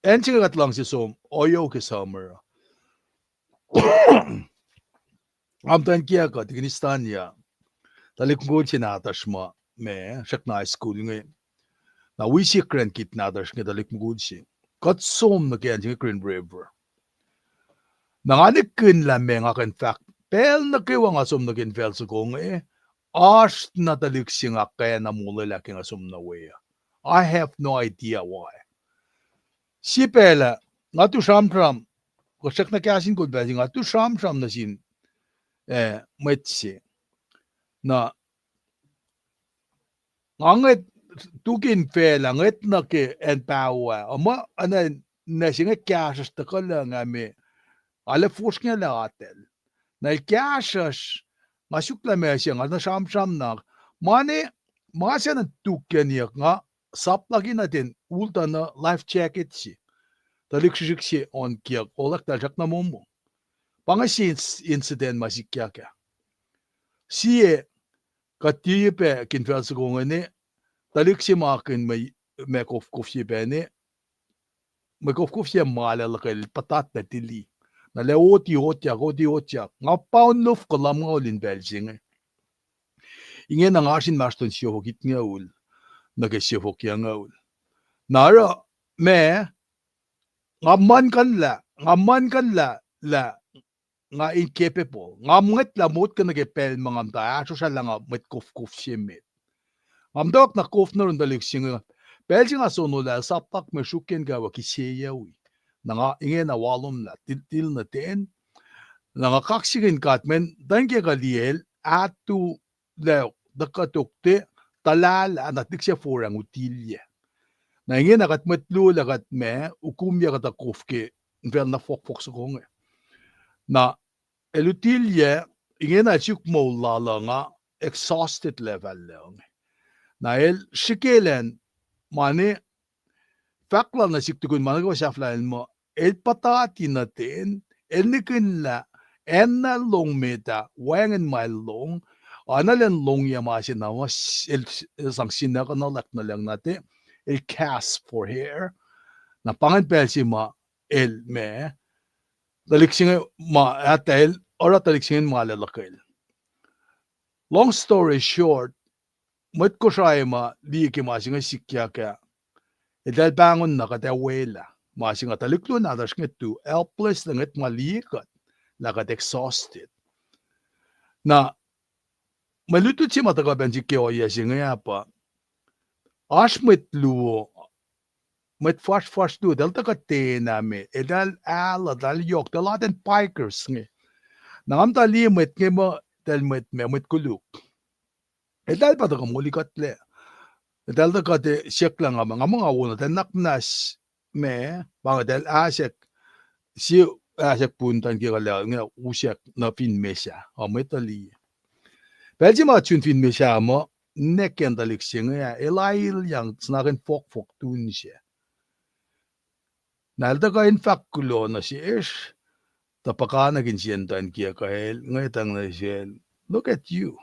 enchigat lang si som oyo ke summer amtan kia ka tignistan ya talik mo sinatashma me shakna school nge na wisi kren kit nadash nge talik mo si kat som na kaya nge kren river nanganik kin la me nga kan fact pel na kiwa nga som na kin fel sa kong ash na talik singa kaya na mula laki nga som na we I have no idea why si pela nga tu sham ko shak na kya sin ko ba nga tu sham na sin metsi na nganget tukin fela nget na ke en pawa ama ana na singa kya sa ko la nga me ale forskning la atel na kya nga sukla me siya nga na sham na mane mga siya na tukin ya nga saplagi natin ulta na life jacket si talik si on kia olak tajak na momo pangasi incident masik kya siye katipe kinfel sa kongane talik si makin may kof si bene may kof si malalakal patat na tili na leoti otya nga pound lof kalam nga ulin belging ingen ang asin maston siyo hokit nga ul nagasiyo hokya nga ul nara me ngaman kan la nga incapable ngamnget la mot ka nagepel mga amta aso siya lang met kof siya met amdok na kof na rin dalik siya belging aso no la sapak me shuken gawa kisiya ui nga ingen na walom na til na ten nga kaksikin katmen danke kaliel atu le dakatukte talal anatik siya forang utilya na ingen nakatmetlu lagat me ukumya kata kofke vel na fok sa kong na elutilye ingen na chuk mo lala nga exhausted level lang na shikelen mane fakla na siktukun manago saflan mo patati natin nikin la na long meta wangen my long analen long ya masin na was sang sinaka na lak na lang natin cast for hair na pangan pelsi ma me daliksing ma atel ora daliksing ma lalakil long story short mat ko siya ma di ki masing sikya kaya dal bangon na kata wela masing taliklo na das ngetu helpless na nget malikat lakat exhausted na maluto si mataga benji kyo yasing pa ashmet luo met fast do delta ka te na me edal ala dal yok the lot and pikers nge nangam tali met nge mo del met kuluk edal pa ka mulikat le edal ka te siek lang nga mga wona ten naknas me bang del asek si asek puntan ki kala nga usek na fin mesha o metali belgi ma chun fin mesha mo neken dalik singa elail yang snaken fok tun siya nalda ka in fact kulo na si ish tapaka naging siyentan kia kahel ngaytang na siya look at you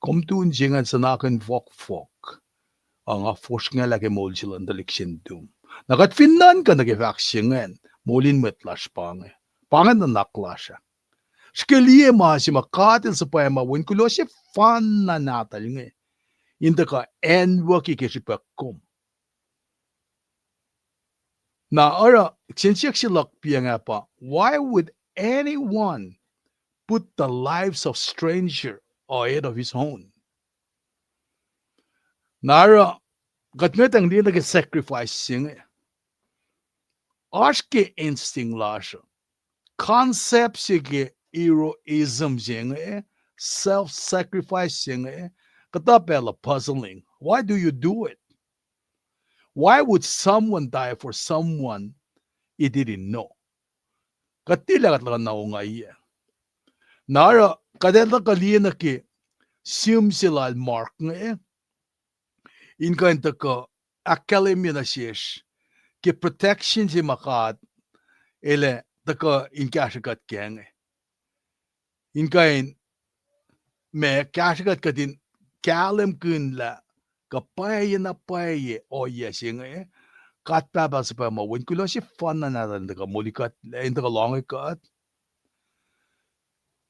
komtun singan sa nakin fok ang afos nga lagi mol sila dalik sindum nakat finnan ka nagifaksingan molin metlas pangan na naklasya skeliye ma si makatil sa payama wen kulo siya fan na natal nga inda ka enwa kikisipakom na ara sinsiyak silak piya nga pa why would anyone put the lives of stranger ahead of his own nara katmetang di nag-sacrifice singa ashke instinct lasha concept sige heroism singa self-sacrifice singa katapela puzzling why do you do it why would someone die for someone he didn't know katila katla na ungaya nara kadela kalina ki sim silal mark nga inkain ka academia na shesh ki protection si makat ele taka inkashakat keng inkain me kashakat kadin kalem kun la kapaye na paye o yesing kat baba sa pa mo win kulo si fun na natin daga mulikat in daga long kat.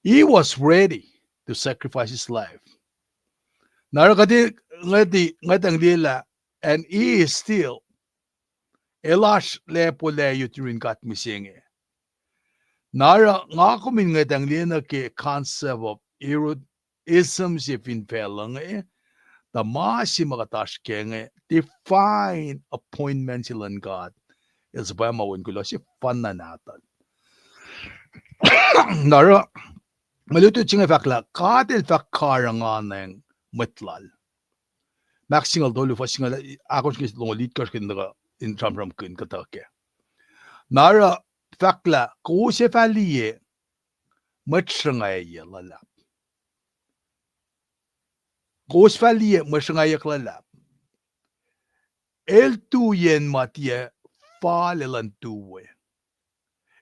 He was ready to sacrifice his life. Narakati ngatang lila and he is still elash le pole yuturin kat misinge. Nara nga kumin ngatang lina ke concept of erotism si finfelang the masi makatash kenge divine appointment silan God is ba mawin kulo si fun na natin. Nara maluto chinga fakla katil fakkarangan ng metlal. Maxingal dolu fasingal ako ngis longolit kas kindaga in tramram kin katake. Nara fakla ko se faliye matshangay lala. Ko se faliye matshangay lala. El tuyen matie falelan tuwe.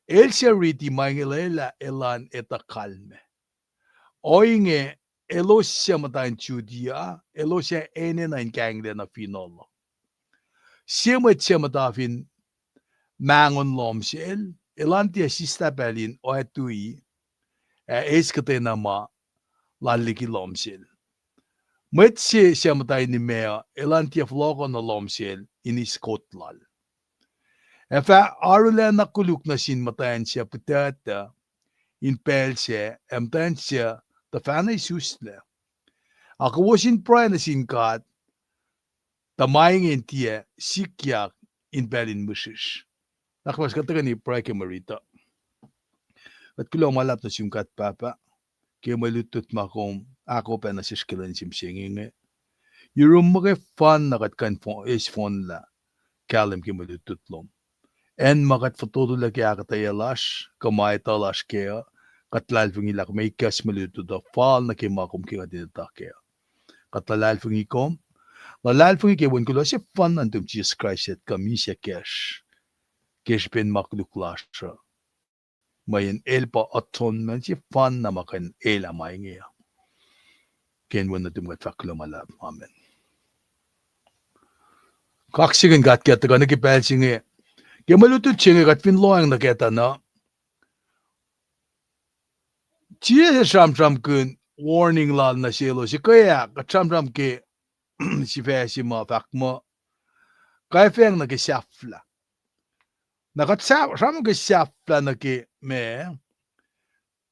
El shariti mangilela elan eta kalme. Oinge elosya matan chudia, elosya ene na gangle na finolo. Siya matafin mangon lomsel, elantia sista belin o etui, eskate na ma laliki lomsel. Metse siya matay ni mea, elantia flogo na lomsel, inis kotlal. Efa arule na kuluk na sin matayan siya putata, in pel siya, emtayan siya, the fanay susle. Ako wasin pray na sin kat, tamaying intia, sikyak, in belin mushish. Nakwas kataga ni pray ke marita. At kulo malap na sin kat papa, kaya malutut makom, ako pa na siskilan simsingin. Yung mga fan na kat kan is phone la, kalim kaya malutut lom. En makat fotodo la kaya katayalash, kamay talash kaya, katlal fungilak may kas malutut da fall na kaya makom kaya dinata kaya. Katlal fungikom, lalal fungikom kulo si fan nantum Jesus Christ at kami siya cash. Cash pen makluklasha. Mayan elpa atonement si fan na makan ela may ngayon. Ken wan natum kat faklo malab. Amen. Kaksigan kat kaya taga nakipel singe. Kaya malutut singe kat finloang na kaya na. Siya sham kun warning lal na silo si kaya kat sham ke si fesi mo fak mo. Kaya feng na ke siafla. Nakat sham ke siafla na ke me.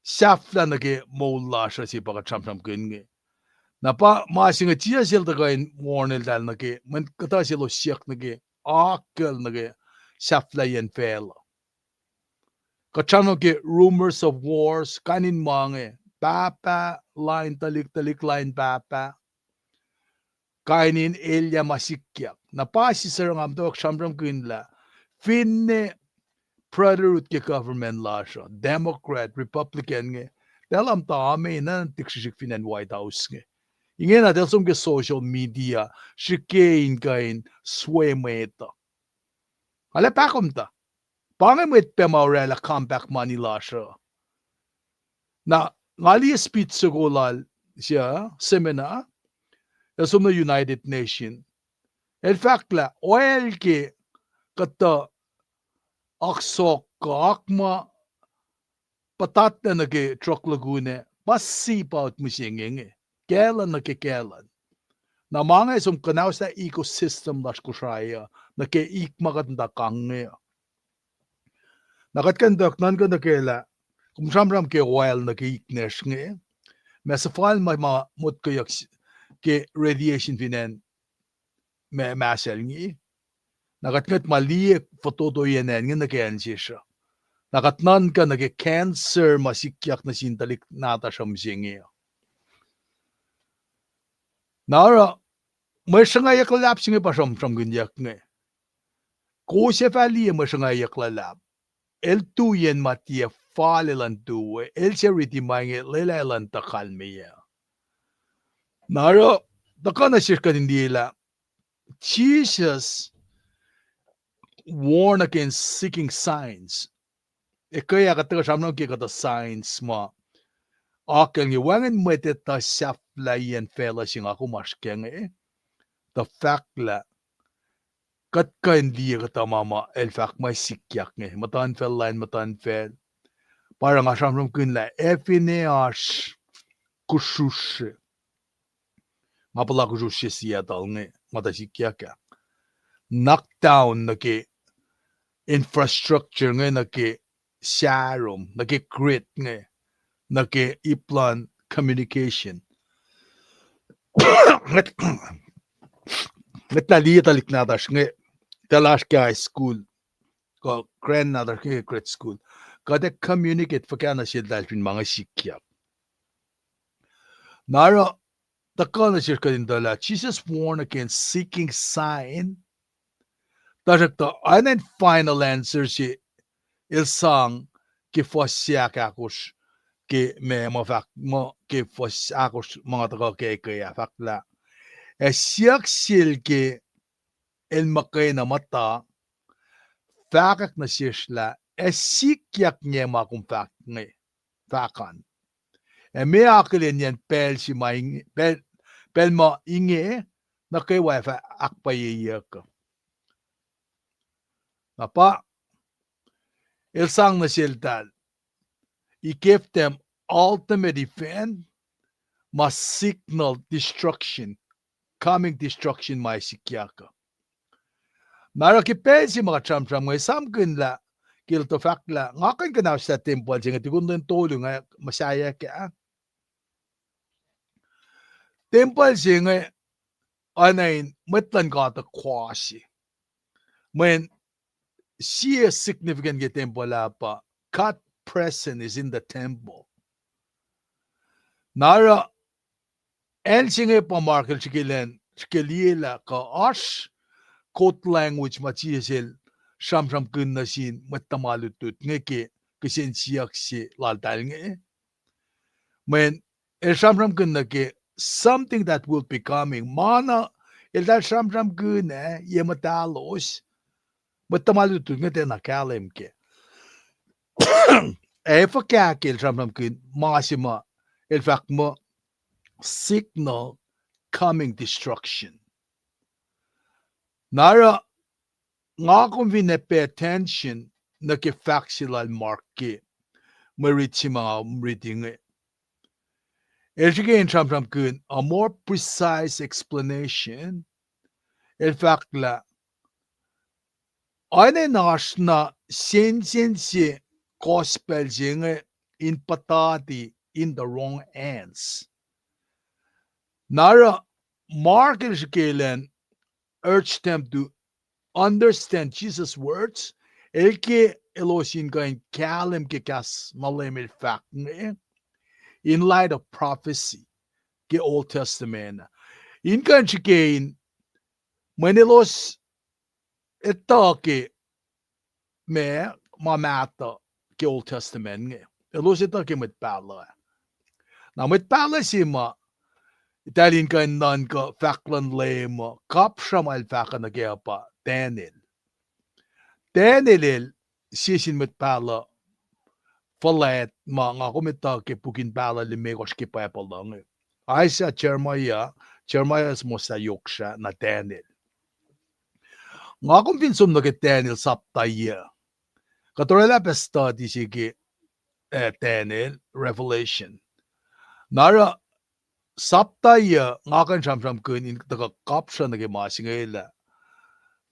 Siafla na ke mola siya si pakat sham kun nge. Napa masinga siya sila taga in warning dal na ke. Man kata silo siyak na ke. Akal na ke. Siafla yan fela. Kachano ke rumors of wars kanin mange papa line talik line papa kainin elya masikyak napasi sarang amto shamram kinla finne preterut ke government lasha Democrat Republican nge dalam ta ame na tiksik finan White House nge ingen na del ke social media shikein kain swemeta ale pakomta Pangamit pemaurela comeback Manila siya. Na ngali speech sigulal siya seminar sa United Nations. In fact la oil ke kata aksok akma patat na nage truck lagune pasi paut musingenge. Kelan na kekelan. Na mga isang kanaw sa ecosystem las kusaya na ke ikmakanda kange. Nakatkandak nan ko nakela kung samram ke oil na ke iknesh nge mesafal ma mut ko yak ke radiation finan me masel ngi nakatkat mali foto do yenen ngi naken siya nakatnan ka nage cancer masikyak na sintalik nata shamsingi nara masanga yak lap singi pa sham gunyak nge ko se fali masanga yak lap el tuyen matia falelan tuwe el charity mange lelelan takalmiya naro takana shirka dindila Jesus warned against seeking signs kaya kataga shamno ki kata signs ma akel ngi wangen mete ta shaflayen fella sing ako maskeng the fact la kat kain dia kata mama el fak mai sikyak nge matan fel line matan fel parang asam rum kun la efineash kushush mapala kushush siya tal nge mata sikyak knockdown na ke infrastructure nge na ke sharom na ke grit nge na ke iplan communication ngetali talik na dash nge talash ka school ko grand na dash ke grade school kada communicate fakana sil dalpin mga sikya nara takana sil kadin dala Jesus warned against seeking sign darak to anen final answer si ilsang ke fosya kakush ke me mo fak mo ke fos akush mga taga ke kaya fakla siyak sil ke el makay na mata fakak na sisla sikyak niya makung fak nge fakan me akelin yan pel si maing pel mo inge na kay wifi akpayiyak apa ilsang na siltal he gave them ultimate event must signal destruction coming destruction may sikyaka maraki pel si mga tram ngay samkin la kilto fakla ngakan kanaw sa temple singa tikundon tolo nga masaya ka temple singa anain matlan ka ta kwasi when see a significant ke temple la pa God present is in the temple nara el singa pa markel sikilen sikiliela ka ash code language machisil sham kun na sin matamalutut ngeke kisen siyak si laltal nge when sham kun na ke something that will be coming mana el dal sham kun ye matalos matamalutut ngete na kalem ke fa kakil sham kun masima el fact mo signal coming destruction nara nga kung pay attention na ke factual marke marichi mga reading again tram kun a more precise explanation in fact la ane nash na sin si gospel jinge in patati in the wrong hands nara mark and urge them to understand Jesus' words, el que elosin kain kalem ke kas malem el fact in light of prophecy ke Old Testament. In kan chikain manelos ito ke me mamata ke Old Testament nge. Elos ito ke mitpala. Na mitpala si ma italin kan nan ka faklan le mo kapsham al fakan na kaya pa Daniel sisin mitpala falet mga kumita ke pukin pala limekos ke papalang. Ay sa Jeremiah mo sa yoksha na Daniel. Nga kumpinsum na ke Daniel saptaya. Katorela pa study sige Daniel Revelation. Nara saptaya nga kan siyam kunin taga kapsya na ke masingayla.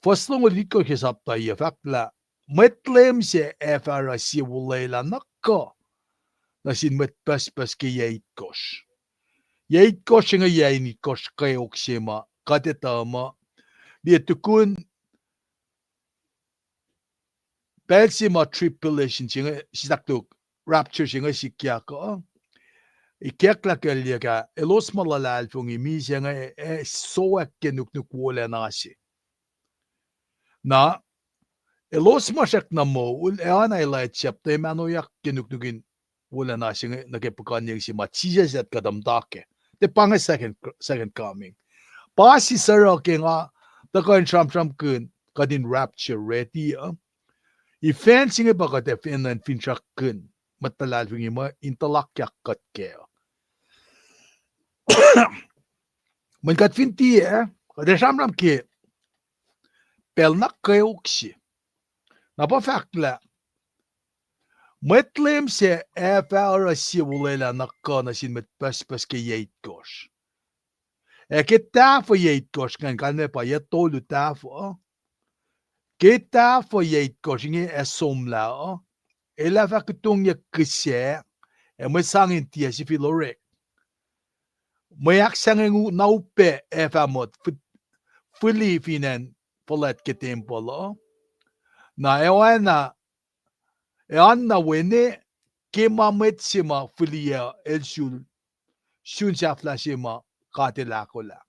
First long ulit ko kisaptaya fakla metlem se efara si wulela nakka na sin metpas ke yait kosh nga yaini kosh kay oksema katetama di tukun belsima tribulation singa sitaktuk rapture singa sikya ko ikekla kelya ka elos malalal fungi mi singa so kenuk wala nasi na elos masak na mo ana light chapter manoyak kinuknugin wala na singa nakipagkanyang si Jesus at kadamdake the pang second coming pasi sara ke nga takan tram kun kadin rapture ready event singa baga te finan finchak kun matalal fingi ma intalakyak kat ke man kat finti kada samram ke pel nakkayuksi. Napafakla. Mõtlem se ära sivulela nakkana sin met päspäske jäitkos. Ketääfo jäitkos kan kannepa jättolu täfo. Ketääfo jäitkos inge somlaa. Eläväkö tungia kyse. Ja mä sangin tiesi filorek. Mä jaksangen naupe evämot. Filipinen poletke tempolo. Na Anna wene kema metsima filia elsul sunshaflasima katilakola.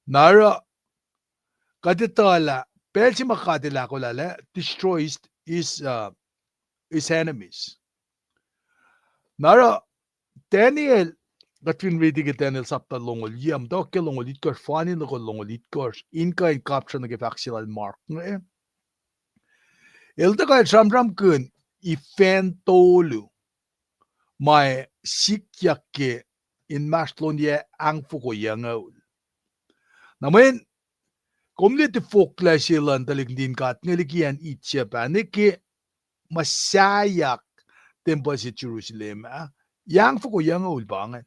Nara katitala pelsima katilakola le destroys his enemies. Nara Daniel katwin reading Daniel sapta longol yam dokke longol itkors fani longol itkors inka in caption ge faxilal mark ne. Elda kay ramram kun ifentolu mai sikyakke in mastlonje angfuko yangaul. Namen komlete fokla silan taligdin kat ngelikian itsepa neke masayak tempo si Jerusalem yangfuko yangaul bangen.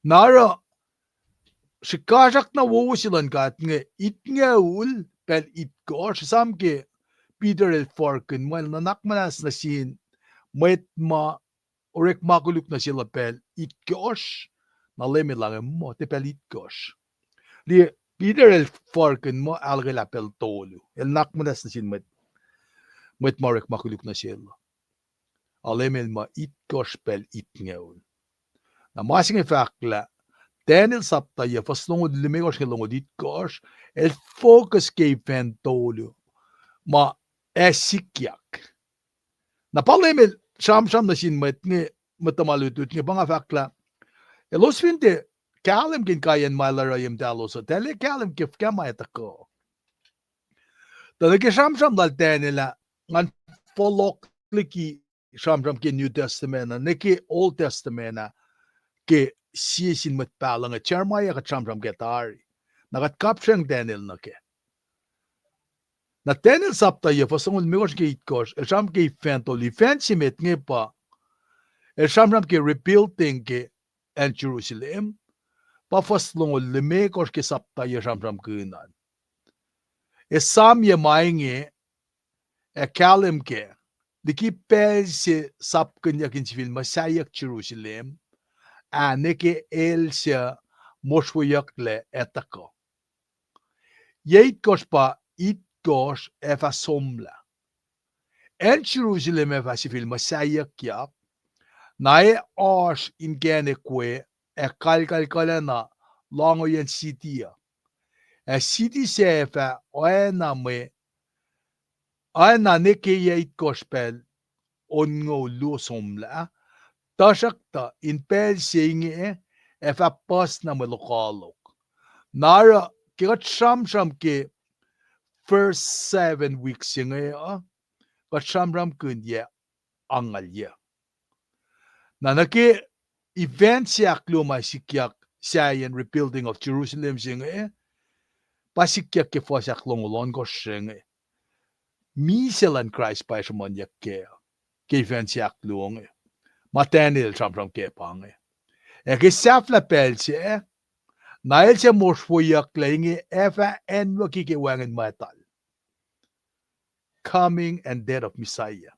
Nara sikajak na wo silan kat nge itngaul pel itgor samke Peter el Forken mal nanakmanas na sin ma orek makuluk na sila pel itgos na lemi lang mo te pel itgos. Li Peter el Forken mo algela pel tolu el nakmanas na sin met marek makuluk na sila. Alemi ma itgos pel itngaul. Na masing fakla Daniel sapta ya faslongod limigos kelongod itgos el focus kay tolu ma sikyak. Na palemel sham na sin met nge matamalutut nge banga fakla. Elos finde kalem kin kayan malarayim daloso tele kalem kif kama etako. Tanake sham dal tenela ngan folok liki sham kin New Testament na neki Old Testament na ke sisin met palang Jeremiah ka sham getari. Nakat kapshang Daniel na ke. Na Daniel sapta ye fasongol migos ke itkos sham ke fentoli fancy met nge pa sham ke rebuilding ke en Jerusalem pa faslongol lemekos ke sapta ye sham kunan sam ye mainge kalem ke diki pelse sapken yakin civil masayak Jerusalem aneke elsia moswoyakle etako yeitkos pa Gos efa somla. En Jerusalem efa civil masayak yak nae os in gene kwe kalkalana longo yen city. City se efa oena neke yeit gospel ongo lu somla. Tashakta in pel singe efa pas na me lokalok. Nara kirat sham ke first 7 weeks nga kat shamram kunye angalya. Nanake event siyak luma sikyak sayan rebuilding of Jerusalem nga pasikyak ke fosak longolon ko nga miselan Christ pa shumon yak ke event siyak luma matenil shamram ke pang ke safla pelse nael se mosfoyak lenge efa enwa kike wangen matal. Coming and death of Messiah.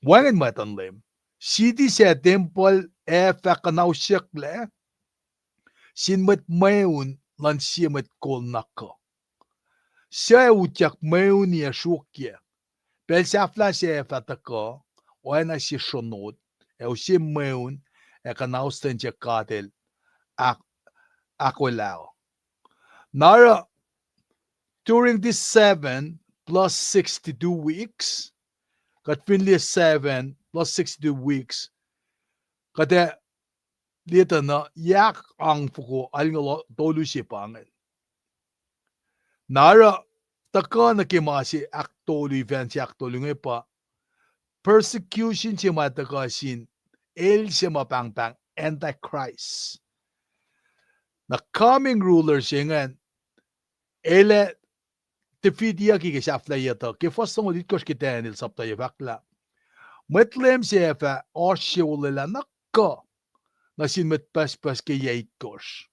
Wangen matan lem. City sa temple efa kanaw syakle sinmet mayun lan simet kol nako. Siya utyak mayun ya shukya. Pel safla siya efa tako wana si shonot si mayun kanaw stensya katel akwelao. Nara during this 7 plus 62 weeks, kat finli 7 plus 62 weeks, kate dito na yak ang fuko alingalo tolu si pangen. Nara taka na kimasi aktolu event si aktolu nga pa persecution si matakasin el si mapangpang antichrist. Na coming ruler siya nga ele tefidia ki geschafla yata ke fosson dit kosh ke tanil sapta yefakla metlem sefa oshewlela nakka nasin met pas ke yait kosh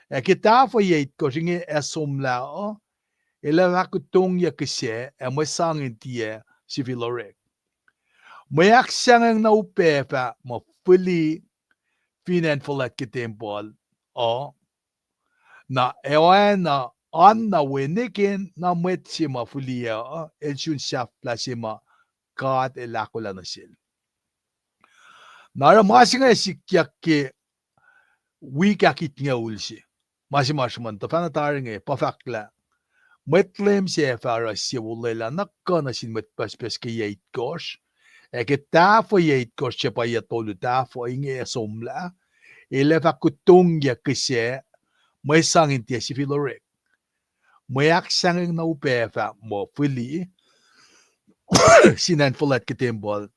ke tafo yait kosh inge esomla ele vakutong ya kse mo sangin tie civilorek mayak sangang na upefa mo fully finan folat ke tempol na ewana Anna winikin na metsima fulia elshun shaf plasima God elakula na sil. Nara masinga sikyak ke wikakit nga ulsi. Masimasman to fanataring pafakla. Metlem se fara siwulela nakka na sin metpaspes ke yait kosh. Eke tafo yait kosh chepa yatolu tafo inge somla. Elefa kutungya kese may sangin tiya si Filorek. Mayak sanging na upefa mo fili sinan fulat kitembol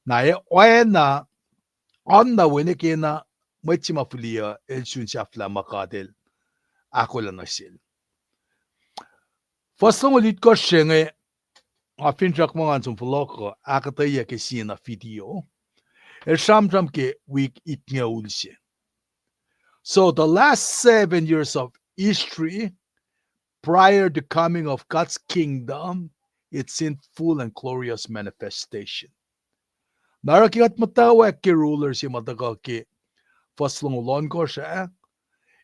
na oena onna winikina metsima filia elsun shafla makadel akola nasil fasong ulit ko shenge afin trak mga ansum fuloko akataya ke sina video el shamjam ke week itnya ulse. So the last 7 years of history prior to coming of God's kingdom, it's in full and glorious manifestation. Narakiat matawa ke ruler si mataka ke faslong ko siya.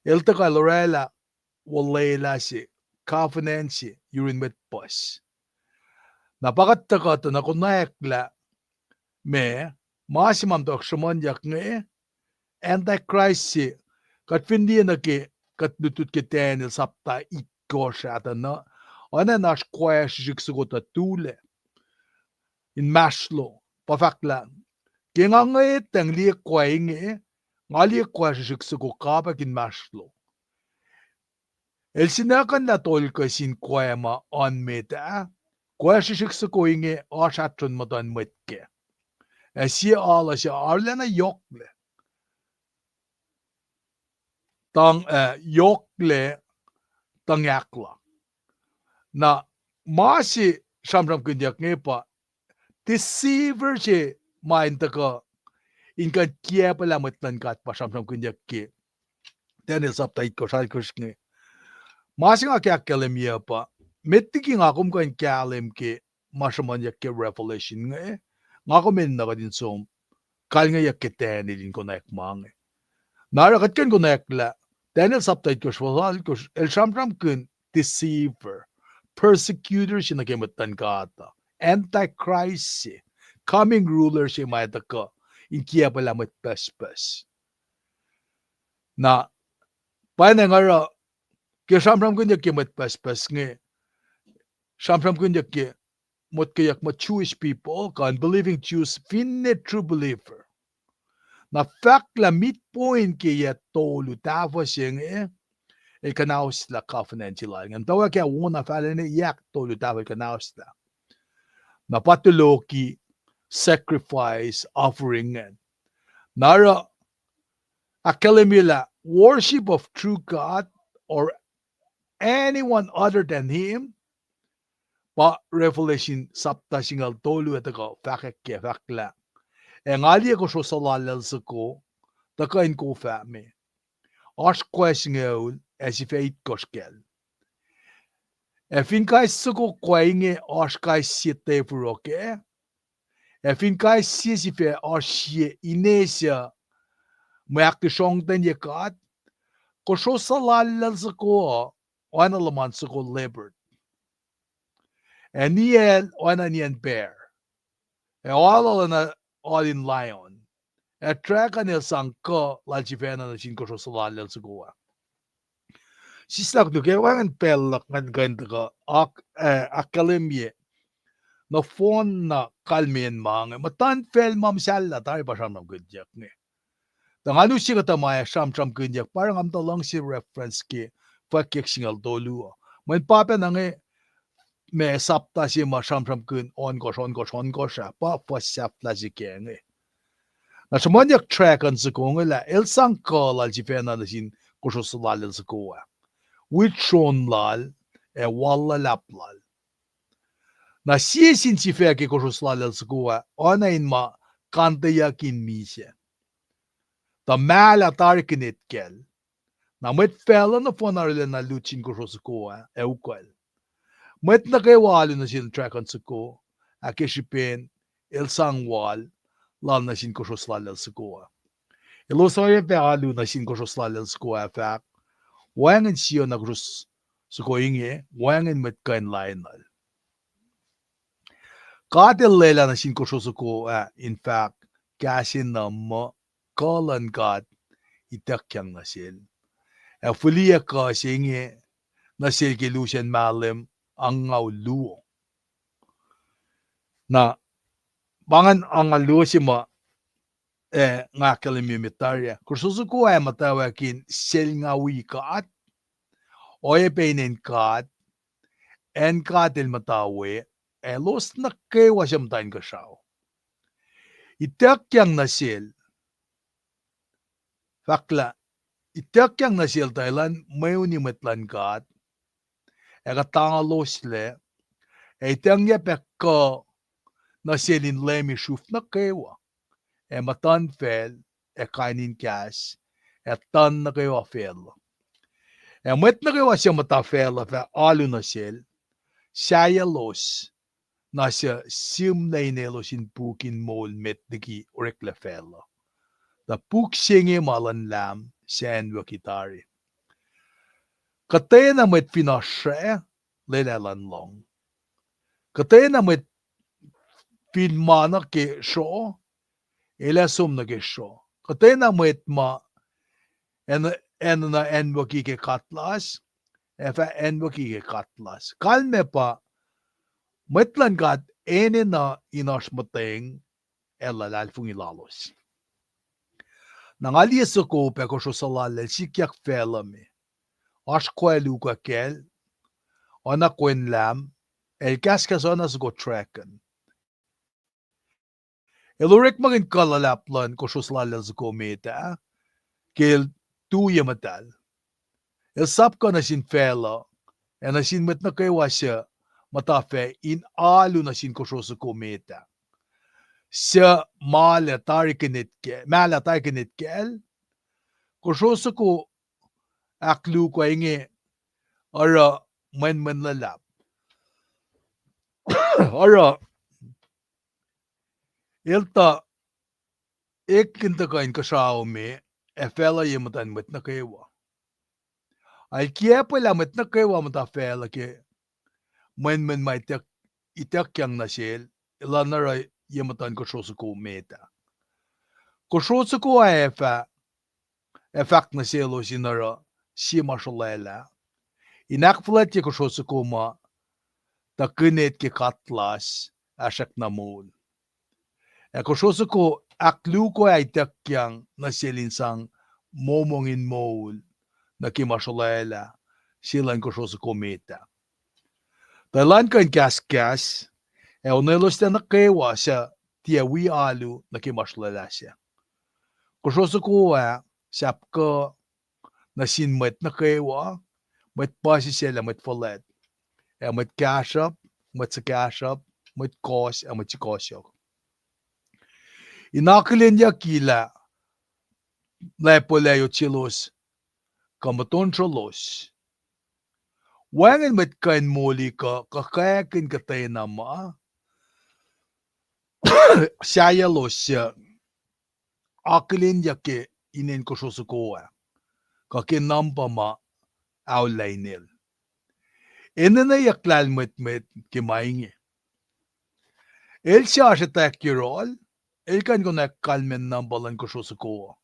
Ilta ka lorela walayla si covenant si yurin met pos. Napakat taka to nakunayakla me masimam to akshamanyak nge antichrist si katfindi na ke katnutut ke tenil sapta Goshata na ona nash kwaya shiksugot tule in mashlo pafakla kingange tangli kwainge ngali kwaya shiksugo kaba kin mashlo el sinakan na tol ko sin kwaya ma on meta kwaya shiksugo inge ashatron madan metke asi ala sha arlena yokle tang yokle tangyakla na masi shamram kunyak ngepa deceiver je mind ka inka kia pala matlan kat pa shamram kunyak ke Daniel saptait ko shal kushne masi nga kya kalem ya pa metti ki nga kum kan kalem ke mashaman yak ke revelation nge nga komen na din som kal nga yak ke Daniel din ko nak mang nara kat ken ko nakla Daniel saptait ko shwal ko el shamram kun deceiver persecutor siya nagimatan kata antichrist coming ruler siya mayata ka inkiya pala mat pespas na paano nga kaya shamram kunya kaya mat pespas nga shamram kunya kaya mat kayak mat Jewish people ka unbelieving Jews finne true believer na fact la midpoint kaya tolu tava siya nga el kanaus la covenant sila ngam tawa kaya una fala ni yak tolu tava el kanaus la na patuloki sacrifice offering nara akalimila worship of true God or anyone other than him pa revelation sapta singal tolu etako fakek ke fakla ngali ko so salalal sako takain ko fami as question as if eight koskel efin kai suko kwainge as kai siete furoke efin kai sisife as inesia mak shong den yakat ko so salalal sako ana laman sako leopard aniel ana nian bear all in lion track anil sangko laljivena na sin ko so salalal sako Sislak do kaya wangan pelak ngan ganda ka akalimye na phone na kalmen mga matan fel mam sala tayo pa siyam gudyak ni. Tang ano siya katamaya siyam gudyak parang am talang si reference ki fakik singal dolu. Man papa na nga may sapta siya ma siyam gun on ko siya pa sapta si kaya nga. Na sumanyak track ang sa kong ila ilsang ko laljipena na sin kususulalil sa kuwa. Wichon lal walla laplal. Na siesin si feke koshuslalal skua onain ma kantayakin mise. Ta määllä tarkinit kel. Na met fella na fonarille na luchin koshusukua eukoel. Met na kay walu na sin trakan suko akishipin el sangwal lal na sin koshuslalal skua. Ilusoye pe alu na sin koshuslalal skua fak. Wangen siyo na koshus suko inge wangen met kain lainal. Katil lela na sin koshusukua in fact kasin na mo kolan kat itakyang na sil. Fulia ka singe na silki lusen malim ang luo. Na bangan ang luo si ma nga kalimimitarya. Kursusuko ay matawakin sil nga wikat oye peinin kat en katil matawi los na kewa siyam tayo kasaw. Itakyang na sil fakla itakyang na sil Thailand may unimetlan kat tanga losle itang yapekko na silin lemi shuf na kewa matan fel kainin kas tan na kewa fel met na kewa siya mata fel alu na sil saya los na siya sim na inelosin pukin mol met diki orekla fel da puk singe malan lam sen wakitari katay na met pinasya lelelan long katay na met pinmana ke show ilasum na ke show katay na met ma en na enwaki ke katlas efa enwaki ke katlas kalme pa metlan kat ene na inas mateng elalal fungilalos nangali sa ko pe ko salal sikyak felame askwelu ka kel ona kwen lam el kaskas ona go tracken elurek magin kalalaplan ko salal ko meta kel tuya matal el sap ka na sin fela na sin met na kay wasya matafe in alu na sin ko meta sa mala tarikinit kel ko aklu ko inge ara men lalap ara ilta kinta kain kasao me fela yematan met na kaywa ay kiya pala met na kaywa mata fela ke men may itakyang na sil ilanara yematan ko meta ko effect na silo sinara si mashalela inakflat ye ko ma ta kinet ke katlas asak na mul ko aklu ko ay takyang na silinsang momongin mul na kimashalela silan ko meta Thailand kan kas onelos na kewa sa tiawi alu na kimashalela siya ko sapka na sinmet na kewa met pasi sila met folet met cash up met kos met sikosyo inakilin ya kila lepoleyo chilos kamaton cholos wangen met kain moli ka kakayakin katay na ma saya los akilin ya ke inen ko susukoa kakin nampa ma awlainil enena yaklal met kimaingi el siya takirol el kan ko nakalmen nambalan ko susukoa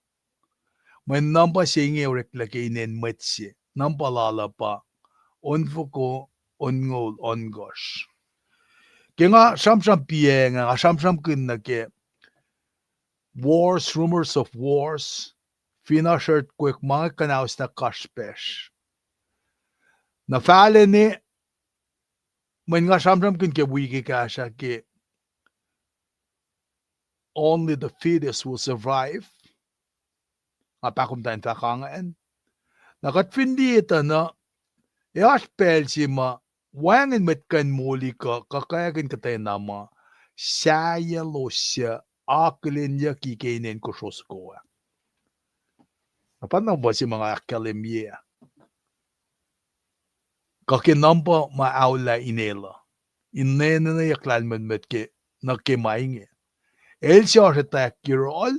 men namba singi reklake inen metsi nampalala pa onfuko ongol ongosh kenga samsam pienga samsam kinna ke wars rumors of wars finashirt quick mga kanaus na kashpesh na fale ni men nga samsam kin ke wiki kasha ke only the fittest will survive apakum tayo takangaan nakat findi ito na Yash Pelsima, Wangin Metkan Molika, Kakayakin Katenama, Saya Losia, Aklinya Kikainin Koshoskoa. Paano ba si mga akademiya? Kakinampa maaula inela. Inena na yaklanman metke nakimainge. El siya sa takirol,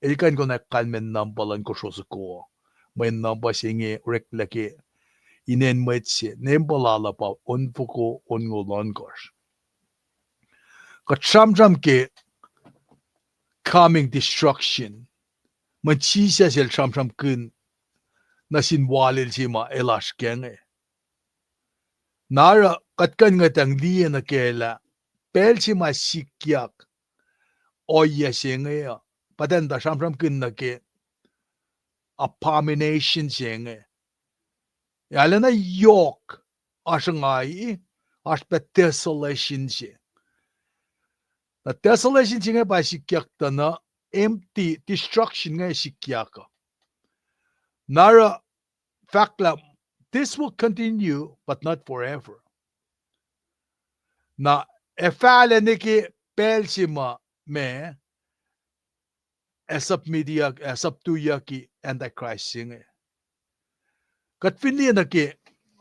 el kan ko nakalmen nampalan ko shoskoa. May nampa singe reklake inen metse nempalala pa onfuko ongolon kosh. Katsamsam ke coming destruction. Machisa sel samsam kun na sinwalil sima elash kenge. Nara katkan ngatang liya na kela pel sima sikyak oya senge patenda samsam kun na ke abomination senge. Yala na yok asangai aspe desolation senge. Na desolation senge ba sikyak ta na empty destruction nga sikyaka. Nara fakla this will continue but not forever. Na efale niki pelsima me esap media esap tuyaki antichrist singe. Katfini naki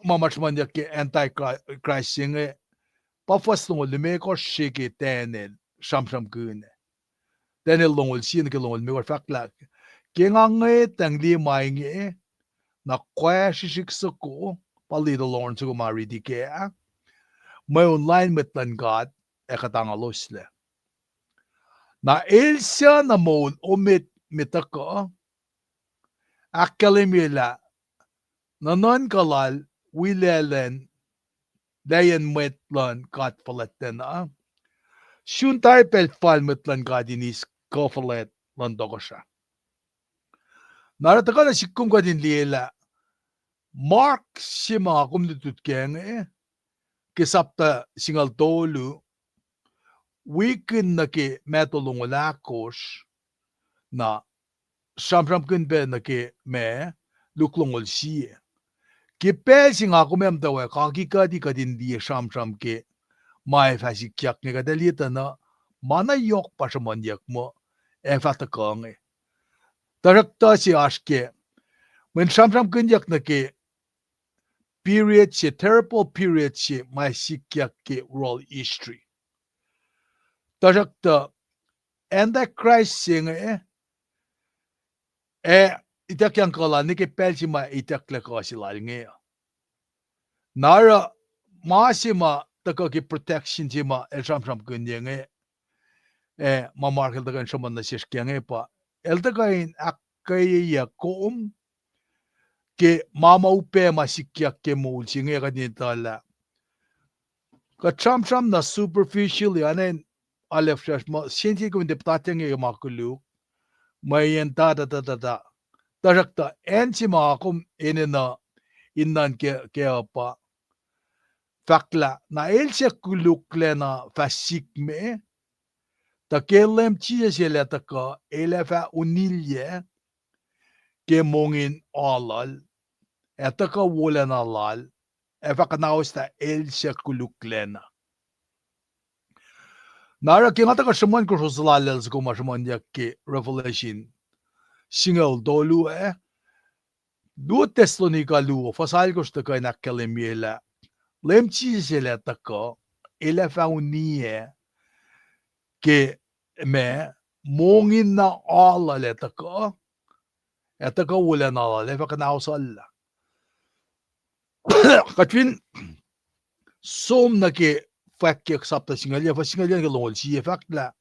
mamachman yaki antichrist singe pafas lungol lime ko shiki tenel shamsham gune. Tenel lungol sin ki lungol me ko fakla kingange tangli mainge na kwa shishiksuko palido lorn to mari dike may online metlan God ekatangalosle. Na ilsya na mo omit mitaka akalimila na non kalal wilelen dayan metlan God palaten Shuntay pelfal metlan God inis kofalet landokosha. Narataka na sikum ka din lila Mark sima kumdutut kenge kisapta singal tolu weekend na ki metolongolakos na samsam kun be na ki me luklongol siye. Ki pe singa kumem tawe kakika di kadin di samsam ki mai fasikyak ni kadalita na mana yok pasamanyak mo efata kange. Tarakta si aske when samsam kunyak na ki period si terrible period si mai sikyak ki roll history. Tarakta Antichrist singe itak yang kala niki pelsima itak lekasila nge. Nara masima taka ki protection sima samsam kunyenge mamarkel taka shaman na sishkenge pa el taka in akaya koom ke mama upe masikyak ke mul singe kanitala. Katsamsam na superficial yanen alef shashma sinti ko deputatenge makulu mayen da. Tarakta ensima akum inena innan ke apa fakla na else kulukle na fasikme ta kelem chia sele ta ka elefa unilye ke mongin alal etaka wolen alal efaka nausta else kulukle na nara ke ngata ka shaman ko sosalal ko mashaman ke revelation single dolu du Thessalonica lu fasal ko sta ka nakkalemiela lemchi sele taka elefa unie ke me mongin na alal etaka wolen alal efaka nausalla katwin som na ke fakke sapta singalya fasingalya ke lol si fakla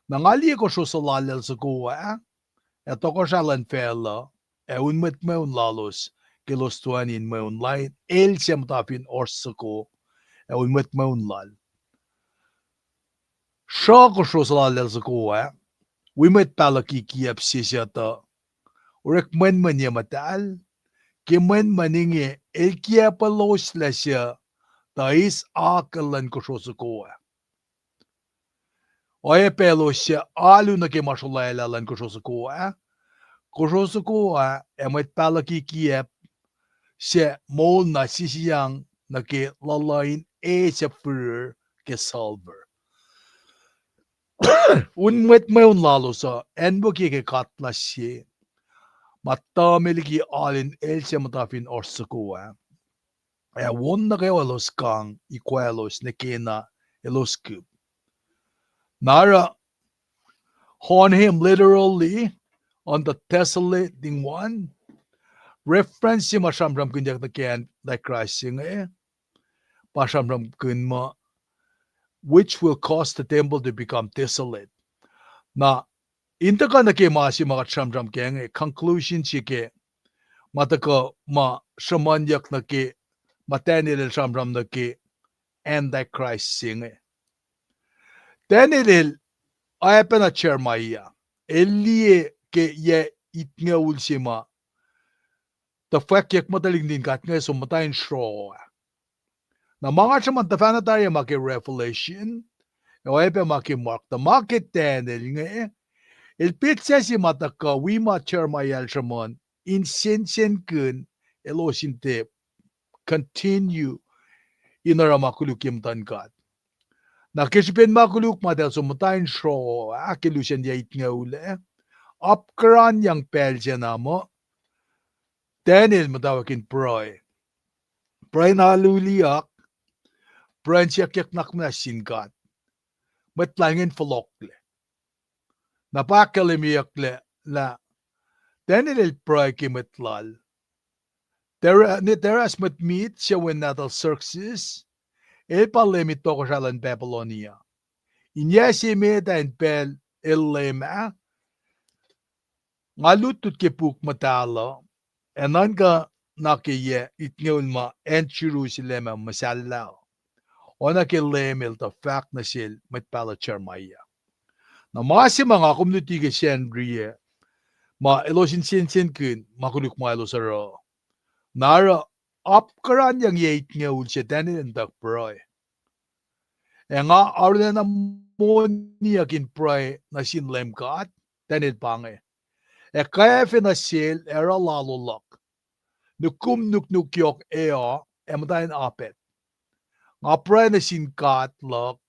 nangali ko sosalal sa ko etoko shalan fella unmet meun lalos kilos tuanin meun light el sem tapin orsako unmet meun lal shako sosalal sa ko we met palaki kiap sisata urek men manya matal kemen maninge el kiapalos la siya tais akalan ko sosako oye pelo siya alu na ke masulayalan ko sosako Kososoko emet palaki kiep siya mol na sisiyang nakilalain siya for ke salver. Unmet mayon lalo sa enbo ke katla siya matamiligi alin siya matafin orsukuwa. Won na kayo alos kang ikwelos na kina elos kub. Nara on him literally on the tesolating one. Reference si masamram kunjak na kian like Christ sing masamram kunma which will cause the temple to become desolate. Na inta ka na ke masi mga samram keng conclusion si ke mataka ma samanyak na ke matenil samram na ke antichrist sing tenil ay pa na chermaya elie ke ye itnga ulsima the fact yak madaling din kat nga sumatayin shro na mga saman tafana tayo maki revelation ay pa maki mark the market tenil nga el pitsa si mataka wima chermayal samon insensen kun elosinte continue inara makulukim tankat. Nakisipin makuluk madal sumatayin shro akilusan ya itnga ule apkran yang pelja namo Daniel madawakin proy. Proy na luliak proy siyak nakmana sinkat. Matlangin falokle. Napakalimiyak la Daniel proy kimatlal. Teras matmeet siya when natal Xerxes palimit to ko siya Babylonia. Inya si meta in pel lema ngalutut kipuk matalo enan ka nakiye itnyon ma en Jerusalem masalaw. Ona ke lemel to fact na sil matpala chermaya. Na masi mga community ke siyendriye ma elosin sin kun makuluk ma elosaro. Nara apkaran yang yeit nga ul siya tanin dak proy. E nga arle na monia kin proy na sinlem kat tanin pange. E kaya finasil era lalulak. Nukum nuknukyok ematayin apet. Nga proy na sinkat lak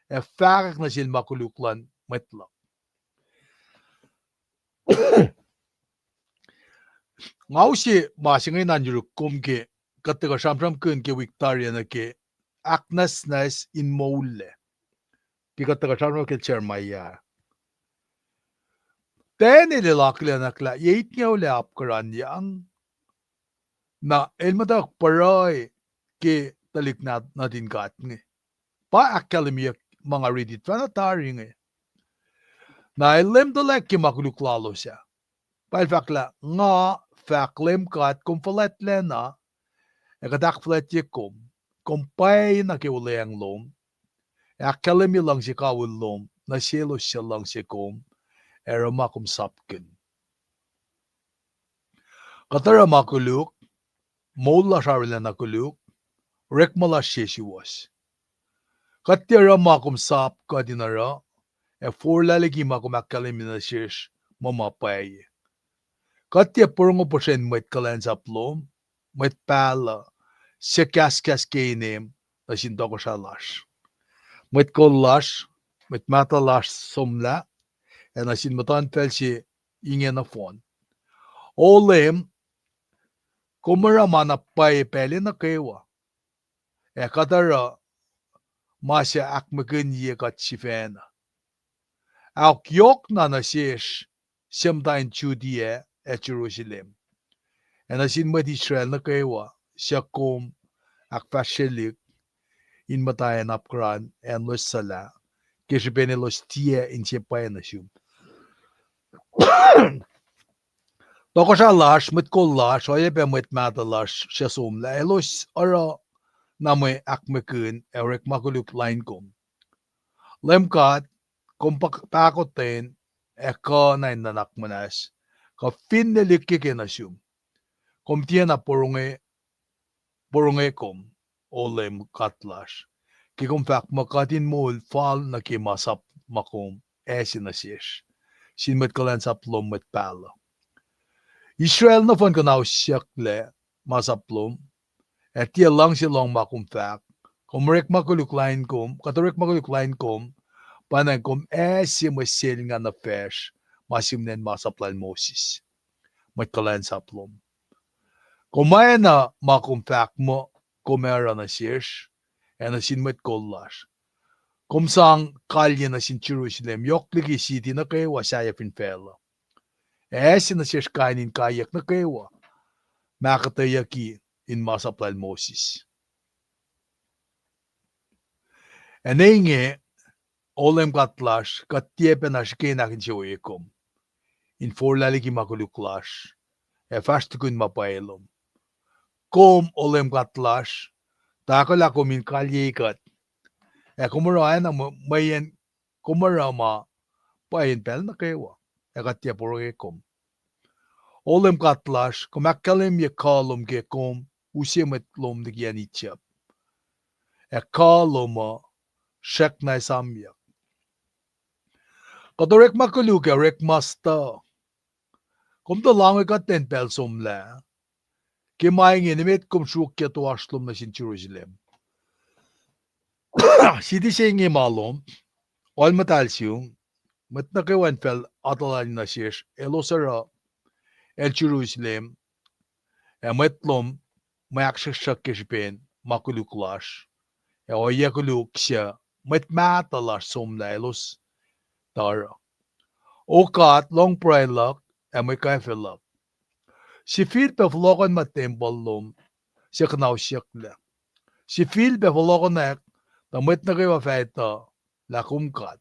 fakak na sin makuluklan metlak. Ngau si masingay nanjuruk kumke kataga samsam kun ke Victoria na ke aknasnas in mole. Ki kataga samsam ke chermaya. Teni lilakla nakla yeit nga ule apkaran yang na elmadak paray ke talik natin katngi. Pa akademiya mga readit fanatari nga. Na elim dalek ki makuluklalo siya. Pa fakla nga faklem kat kumfalet lena ekadakflet yikum kumpay na kiuleng lom akalemi lang si kawul lom na silo siya lang si kum eramakum sapkin katara makuluk mola sarila nakuluk rekmala sheshiwas katira makum sap kadinara forlaligi makum akalemi na shish mamapay Katya purungo porsen met kalan sa plom, met pala, siya kas kenem, na sindoko sa lash. Met kolash, met mata lash somla, na sinmatan pel si ingen na fon. Olem, kumara manapay peli na kewa. Katara, masya akmakin ye kat sifena. Akyok na nasish, siyamtain Judea, at Jerusalem. And as in mat Israel na kaywa, siya kum akfashelik in matayan apkran and los sala, kasi benelos tia in siya payan na siyum. Toko siya lash, mat ko lash, oye pa mat mata lash, siya sumla, elos ara na may akmekun, erek makuluk line kum. Lemkat, kung pakotin, eko na inanak manas, ka finnelik na siyum. Kom tiena porunge kom olem katlash. Ki kom fak makatin mol fal na ki masap makom esin na siyesh. Sin met kalan sa plom met pala. Israel na fan kanaw siyakle masaplom at tia lang silong makumfak kumrek makuluklain kom katorek makuluklain kom panang kom si masil nga na fesh masimnen masaplan Moses matkalan saplom kumaya na makumfak mo kumera na shish na sinmet kollash kumsang kalye na sin Jerusalem yokligi city na kewa saya finfela na shish kainin kayak na kewa makatayaki in masaplan Moses nge olem katlash katiepen ashkenakin joyekom in forlaliki makuluklash fastukun mapaelom kom olem katlash takala komin kalyekat kumara na mayen kumara ma payen pel na kewa katia poroyekom olem katlash kumakalem ye kalom ge kom usemet lom de gianichap kaloma shek na samya kadorek makuluka rek masta kom to lang ka ten pel somla ke maing inimet kom shukya to ashlom na sin Jerusalem sidi singi malom ol matalsium matna ke wan fel atalan na shish elosara el Jerusalem matlom mayakshak kishpen makuluklash oyakuluksya matmatalash somla elos tara okat long prailak may kaifilak si fil pe vlogon matembol lom si knaw siakla si fil pe vlogon ek damit na kayo feita la kumkat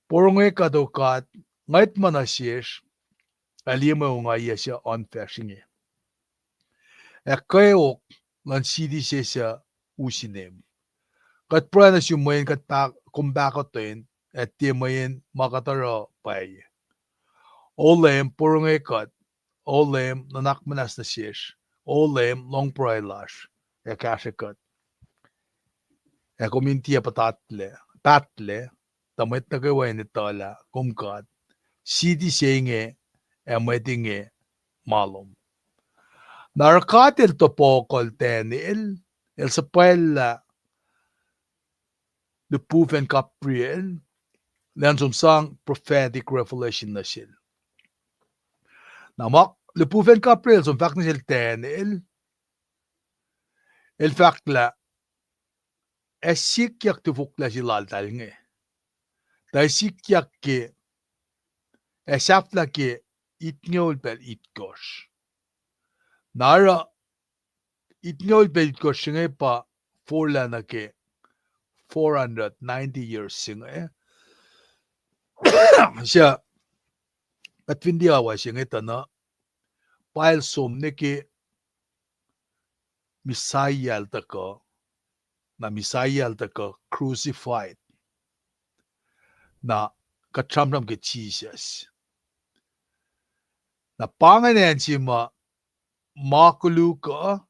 porong kadukat ngait manasyesh alima ungaya siya on fashing kayo lan sidi siya usinem kat pranas yung mayin kat kumbakatin at di mayin makatara pay olem porong kat olem nanak manas na siyesh olem long prailash kashakat kumintia patatle damit na kayo ni tala kumkat sidi senge medinge malom narkatil to pokol tenil el sapella the Puven Capriel len som sang prophetic revelation na sil namak le Puven Capriel som fakt na sil tenil el fakla sikyak tu fukla silal talnge da sikyak ke safla ke itngol pel itkosh nara itngol pel itkosh nge pa forla na ke 490 years singe siya at vindiawa singe tana pail som ne ke Messiah crucified na katramram ke Jesus na panganen si makuluka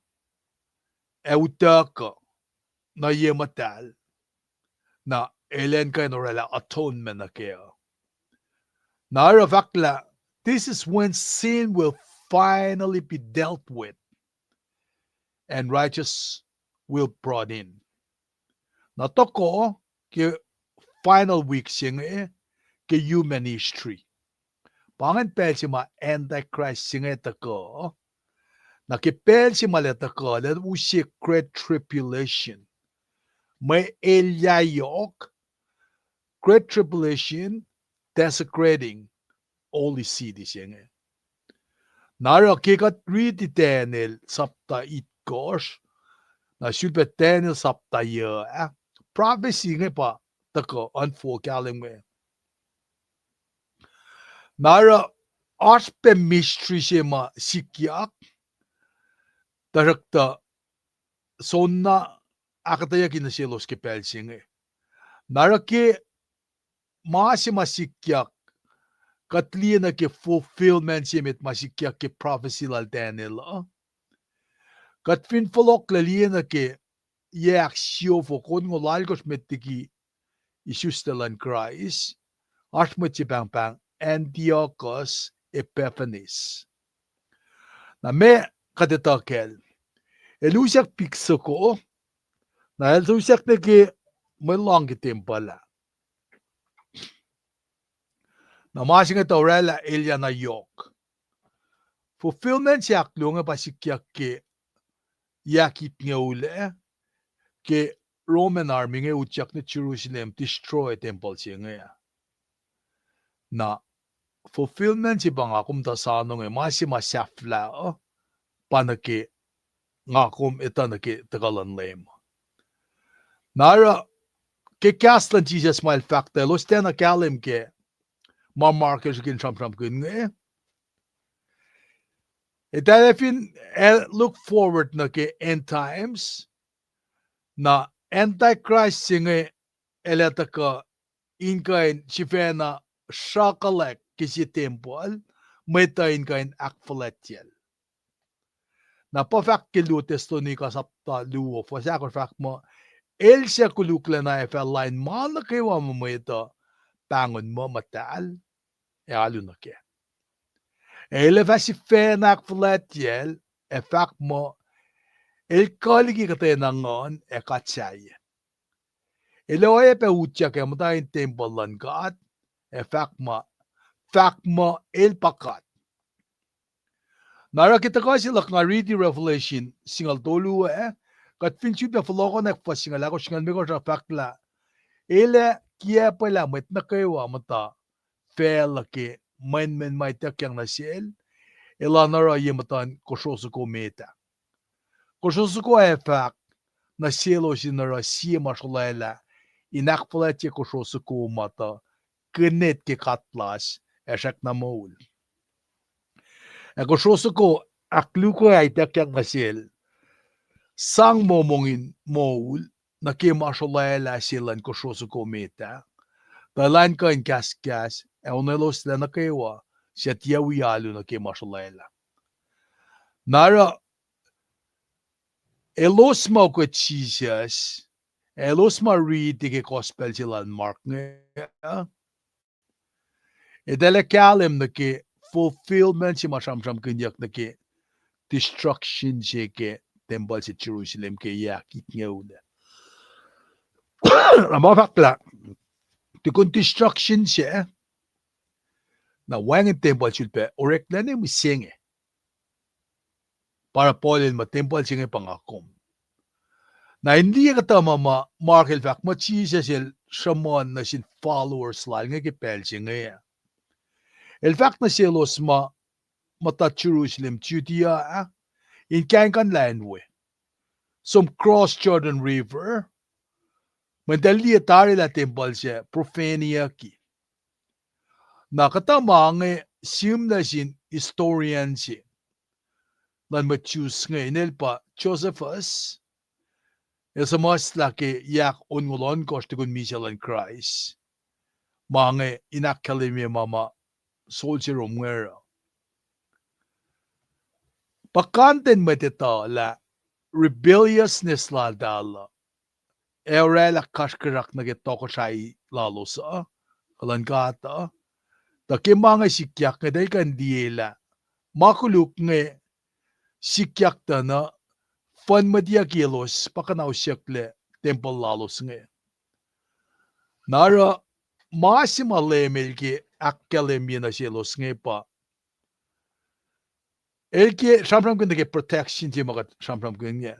utaka na yematal na elen ka norela atonement na kaya nara fakla this is when sin will finally be dealt with and righteous will brought in na toko ke final week singe ke human history pangan pel si antichrist singe tako na ke pel si maletako let usi great tribulation may elyayok great tribulation desecrating all the cities singe nara ke kat riti tenel sapta itkosh na shulpe tenel sapta ya prophecy nga pa tako unfolding me nara aspe mystery siya sikyak tarakta sonna akataya kinasilos ke pelsinge nara ke masikyak katlina ke fulfillment siya masikyak ke prophecy lal tenel kat finfolok lalina ke aksyo for kon ngolalkos metiki isustelan Christ asmet si pang Antiochus Epiphanes na me kadetakel. Elusiak piksoko. Na elusiak nege melong kitempala. Na masing taurela elia na yok. Fulfillment siak lunga pasikyak ke yakit ngeule ke Roman army nge utyak na Jerusalem destroy temple siya nga. Na fulfillment si bangakum ta sanong masi masafla panake ngakum itanake tagalan lem. Nara ke kastan Jesus smile factor los tena kalim ke markers kin tram kun nga. Italefin look forward na ke end times na Antichrist singe eletaka inkain chifena shakalek kisi temple meta inkain akfaletiel. Na pafak kilu testoni ka sapta luo for sakor fak mo el siya kulukla na FL line malakiwa mo meta pangon mo matal e alu na ke. Ele fasi fena akfaletiel e fak mo el kaligi kate nangon e katsaya. Eloe pe utya ke mata in temple lan God e fakma el pakat. Nara kita kasi lak nga read the Revelation singal tolu kat finchu pe floko nek fa singal ako singal meko sa fakla ele kia pala met na kaywa mata fel ke men mai takyang na siel ela nara yematan koshosuko meta. Koshosuko e fak na sielo sinara siya masulaela inakpalati koshosuko mata kenet ke katlas esak na moul. Koshosuko akluko ay takyak masil sang momongin moul na ke masulaela silan koshosuko meta. Talan ka in kaskas onelos na nakaywa siya tiyawialo na ke masulaela. Nara elos mo ko Jesus elos ma read the gospel silan Mark nga. Edele kalim na ke fulfillment si masam-sam kinyak na ke destruction si ke temple si Jerusalem ke yakit nga una. Ama fakla, to kun destruction siya, na wangin temple sulpe, orek na ni misinge. Para polin ma temple singe pangakom. Na hindi ka tama ma markel fak ma Jesus il shaman na sin followers lang nga kipel singe. El fact na silos mata Jerusalem, Judea, in kan landwe. Som cross Jordan River, mandali atari la temple siya, profania ki. Nakatama nga sim na sin historian siya. Lan ma-choose nga inel pa Josephus, sa mas laki yak ongulon koshtikun misalan Christ. Mga inakalimya mama soldier omwera. Pakanten matita la rebelliousness la dala. Eure la kashkarak na getoko siya lalo sa kalangkata. Taki mga sikyak nga day kandiyela. Makuluk nga sikyak ta na fan madiya kilos pakanaw siyakle temple lalos nga. Nara masima lemel ki akkalemye na silos nga pa. Elke samram kun ke protection ti mga samram kun nga.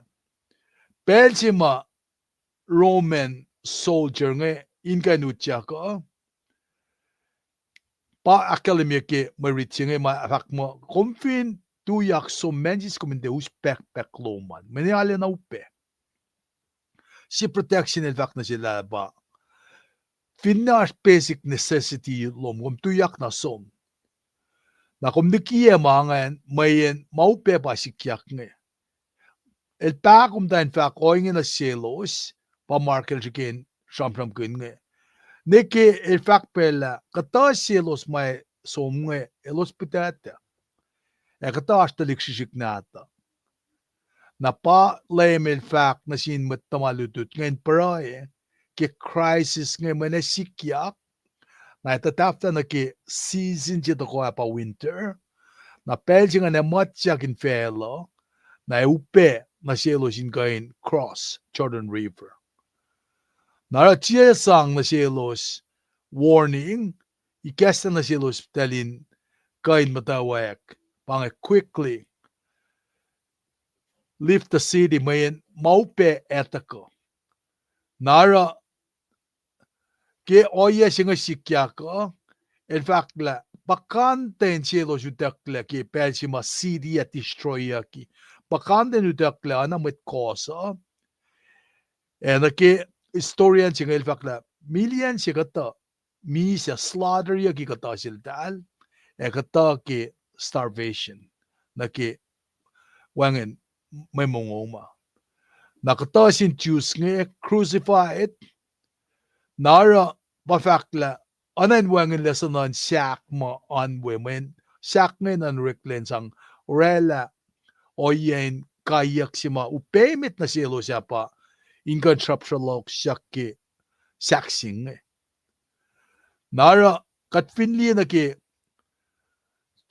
Pel si ma Roman soldier nga inkanutya ka. Pa akkalemye ke maritsi nga ma mo konfin tuyak so menjis kuminde us pek loman. Maniale na upe. Si protection el fak na sila ba. Finnash basic necessity lom kum tuyak na som. Na kum nikiye mangan mayen maupe pa sikyak nga. El pa kum dan fak oingin na selos pa markel sikin shampram kun nga. Niki el fak pela kata selos may som nga elos pitata. E kata hasta liksisik nata. Na pa lem el fak na sin matamalutut ngayon paraye ke crisis nga manasikyak na itatapta na ke season dito ko pa winter na pelsi nga na matyak in felo na upe na sielo sin kain cross Jordan River. Nara chia sang na sielos warning ikesta na sielos talin kain matawak pang quickly leave the city mayan maupe etako. Nara ke oya singa sikya ko in fact la Bakante cielo jutakle ki persima city at destroya ki. Bakante jutakle ana met cosa. En ke historian singa in fact la million sigata mi sa slaughter ya ki kata siltal. E kata ki starvation. Na ki wangen may mongoma. Nakata sin Jews nge crucified. Nara ba fact la anan wangen lesonan siak mo on women siak ngayon ang reklen sang rela o yen kayak sima upemit na silo siya pa ingan shrapshalok siya ki saksing nara katfinli na ki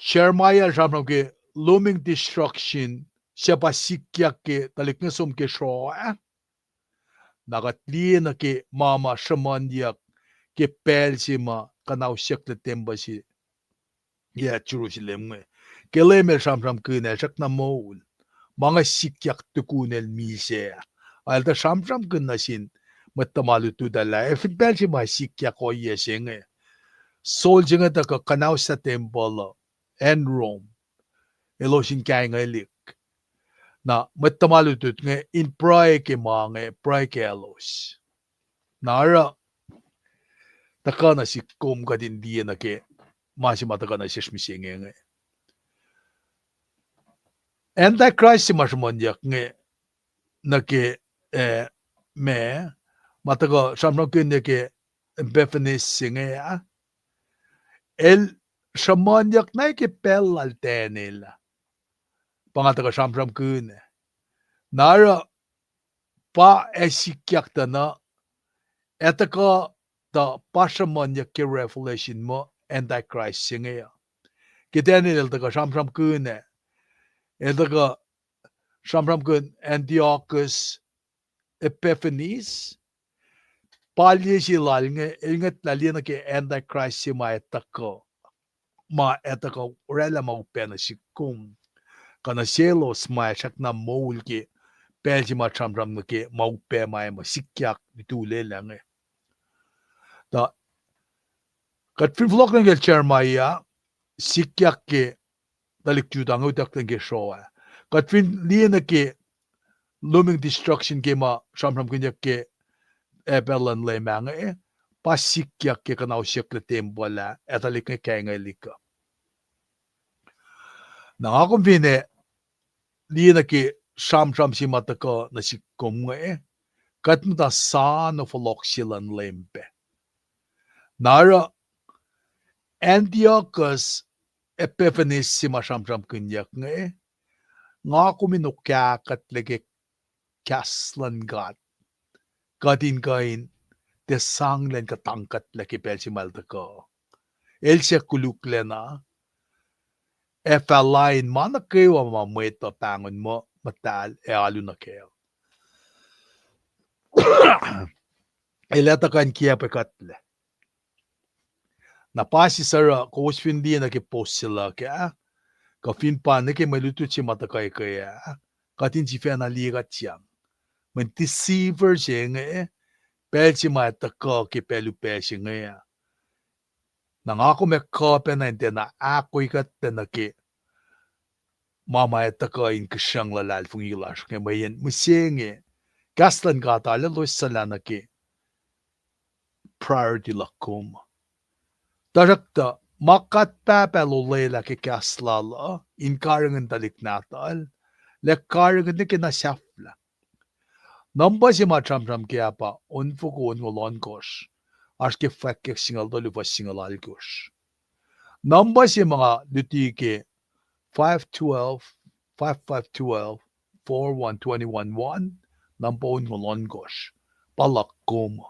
Jeremiah shamram ki looming destruction siya pa sikyak ki talik nga sum ki shroa nakatli na ki mama shamanyak ki pel sima kanaw siyak na temba si ya Jerusalem nge. Kelemel sham kune shak na moul. Mga sikyak tukunel mise. Alta sham kun na sin matamalu tu dala. If it belsi ma sikyak o yesenge. Sol jinga ta ka kanaw sa temple and Rome. Elo sin kaya nga lik. Na matamalu tu nge in pray ke mga pray ke elos. Nara taka na si kum ka din diya na ke masih mata kana sishmising nge. Antichrist si masmonyak nge na ke me mata ko samram kene ke Bethany singe ya. El shamonyak na ke pel altenila. Pangata ko samram kene. Nara pa esikyak ta na etaka ta pashamonyak ke revelation mo Antichrist singe ya. Kitenil ta ko samram kene. Etaka samram kun Antiochus Epiphanes palye si lalnge ingat lalien ke Antichrist si ma etako rela ma upena si kum kana selos ma sak na moul ke pelji ma samram ke ma upe ma sikyak ditule lange da kat flok ng Jeremiah sikyak ke dalik judang utak ng showa kat lien ke looming destruction ke ma samram ke ebelan le mange pasikyak ke kanaw sikle tembola etalik ke kaya lika nakakumbine lien ke samram si mataka na si kumwe kat muta son of loxilan lempe nara Antiochus Epiphanes si masamram kunyak nge nga kuminukya kat lege kaslan gat katin kain te sanglen katangkat leki pelsi malta ko elsia kuluklena efalain mana kewa mamueto pangon mo matal e alu na keo eleta kan kia pekatle napasi sara ko usfindi na ke post sila ka ka fin pa na ke malutu chi matakay kaya katin si fena liga tiyang men deceiver siya pelsi mataka ke pelu pesi nga nangako me kape na inte na ako ikat na ke mama etaka in kasyang lalal fung ilash ke mayen musenge kaslan kata lalos sala na ke priority lakum tarakta makat papalulela ke kaslala in karangan talik natal le karangan na kinasafla namba si matram kaya pa unfuko unwalon kosh aske fakek singal dolu pa singal alkosh namba si mga duti ke 512 5512 41211 namba unwalon kosh palakkom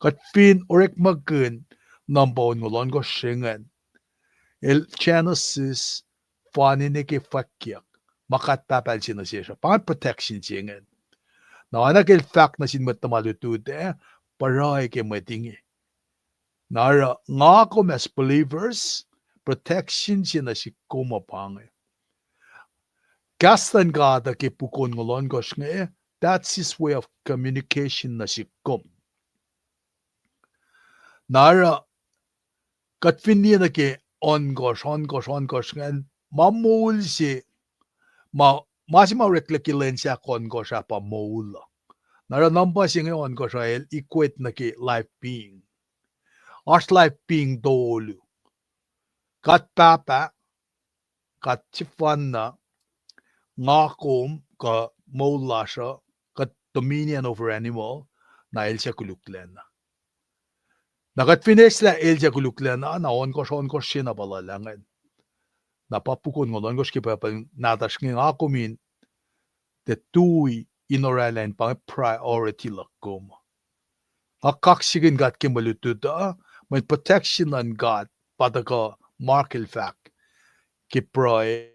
kat fin orek magkun namba unwalon kosh singan el Genesis fanine ke fakyak makat papal sina siya pang protection singen na anak el fact na sin matamalutude paray ke matingi nara nga ko as believers protection sina si kuma pange kastan gada ke pukon ngolon gosh nge that's his way of communication na si kum nara katfinni na ke on gosh ngan mamul si masima reklekilen siya kon gosh pa mul nara namba si on gosh el equate na ke life being as life being dolu kat papa kat chifan na ngakom ka maulasha kat dominion over animal na el siya kuluklen na nakat finish la el siya kuluklen na on gosh siya na balalangan napapukon ngolon gosh kipa pa natash ng ngakomin the tui inoralen pang priority lakom akaksigen gat kimalutuda may protection on God pataka markel fact ki proy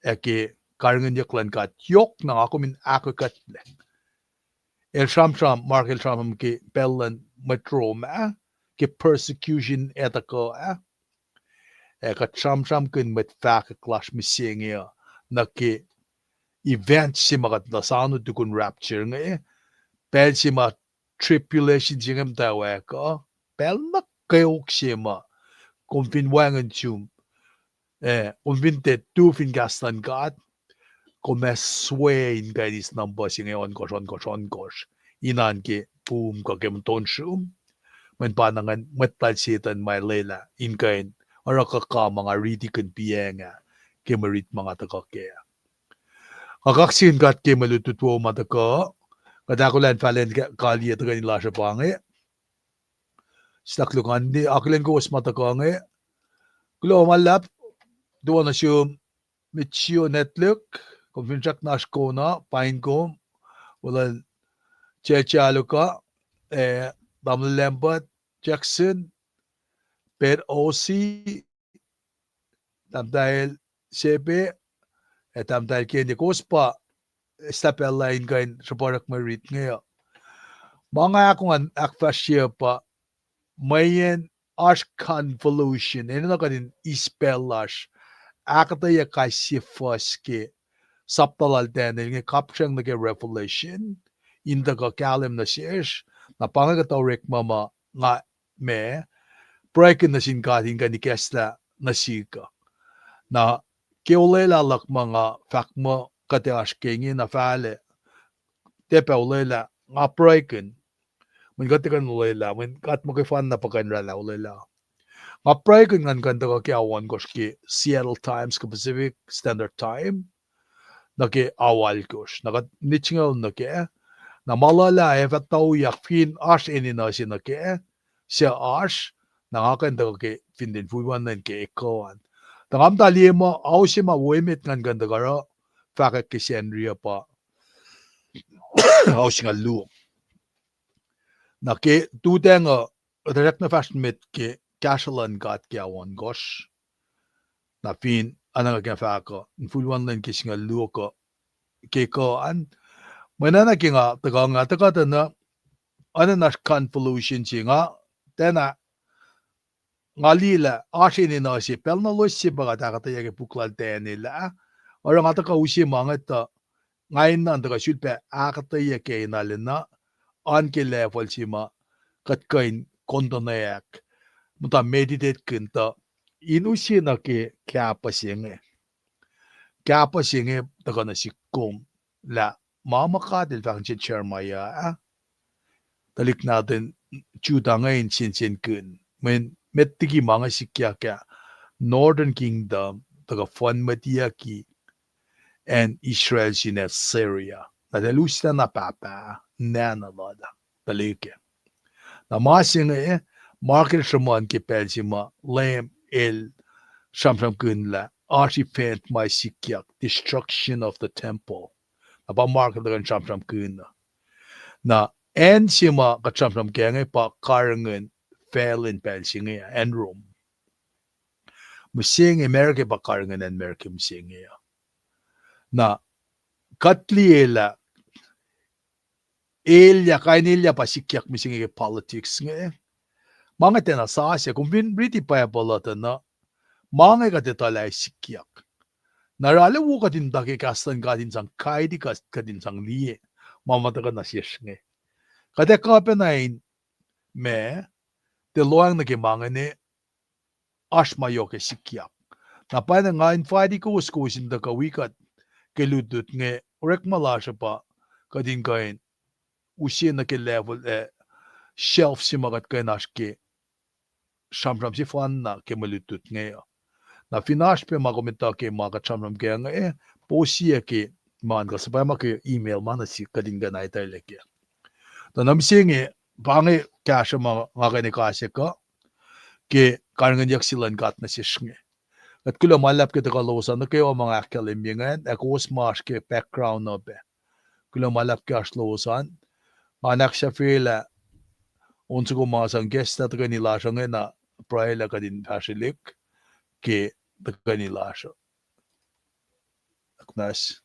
eke karngen yaklan gat yok na ngakomin akakat el sham markel sham ki bellen matroma ki persecution etako eka sham kun met fact clash misingia na ki event si magat na sano dukun rapture nga pel si ma tribulation jingam tawa ka pel na kayok si ma kung finwangan siyum kung te tu fin gastan kat kung mes swain kainis number si ngayon kosh inan ki boom ka kem ton siyum man panangan matal sitan may lela in kain araka ka mga ridikan piyenga kemarit mga takakaya akaksin kat kemalututwo mataka kadakulan falen kali ito kanila siya pangi staklukan di akilan ko was mataka ngi kulo malap duwa na siya mitsiyo netluk konfinchak nasko na pain ko wala chechalo ka damlembat Jackson per osi tam dahil sebe tam dahil kendi kuspa stapel line kain saparak marit ngayon mga akong akfasya pa mayen ash convolution ino na kanin ispelash akataya kay sifas ke saptalal dene nga kapsyang nage revelation inda ka kalim na siyesh na pangagatawrik mama nga me breaking na sinkatin ka ni kesla na sika na kiulela lak mga fakmo kate ashkengi na fale tepe ulela nga breaking mun kate kan ulela mun kat mo fan na pakanrala ulela nga breaking ngan kanta ka kiawan koski Seattle Times ka Pacific Standard Time na ki awal kosh na nitsingal na ki na malala tau yak fin ash ini na si na ki siya ash na nga kanta ka ki fin din fuiwan na ki ikawan tangam tali mo aw si ma wemit ngan kanta ka fakak ki Henry pa aw si nga lu na ki tuteng direct na fashion mit ki Cashalan gat kiawan gosh na fin anang ka faka fuiwan na ki singa lu ko ki ko an manana ki nga taga na na convolution si nga tena ngalila asini na si pel na los si baga takata yake puklal tenila ora nga taka usi mga ta ngayon na taga sulpe akata yake inalina anke level si ma katkain kondonayak muta meditate kinta inusi na ki kapa singe taga na si kum la mama kadil fakang si Chermaya talik natin juda ngayon sin kun men mettigi mga sikya kya Northern Kingdom taga Fon Matiyaki and Israel sinet Syria na delusta na papa nana lada talike na masing market shaman ki pelsima lem el shamsham kunla archipent my sikyak destruction of the temple aba market dagan shamsham kunna na en sima ka shamsham kenge pa karangan fell in Pennsylvania and Rome. Musing America ba karangan and America musing na katliela elya kainilya pasikyak misingi politics nge mga tena saasya kung briti pa balata na mga katetalay sikyak narale wo kadin dake kastan kadin sang kaidi kadin sang liye mamata ka nasyes nge kade kapenain me te loang na ke mga ne asma yo ke sikyak na pa na nga infadi ko sin da ka wikat ke ludut nge rek malasha pa kadin kain usia na ke level shelf si magat kainash ke shamram si fan na ke malutut nge na finash pe magomita ke magat shamram ke nge posia ke man ka sabay ma ke email man si kadin ga nai tai leke to nam singe bange cash ma nga ne ka se ka ke karngan yak silan gat na si shne at kula malap ke ta losa na ke o mga akalim yengan akos mas ke background no be kula malap ke aslosan anak siya fila unsa ko mga sang guest at kanila siya nga na praela ka din pasilik ke kanila siya aknas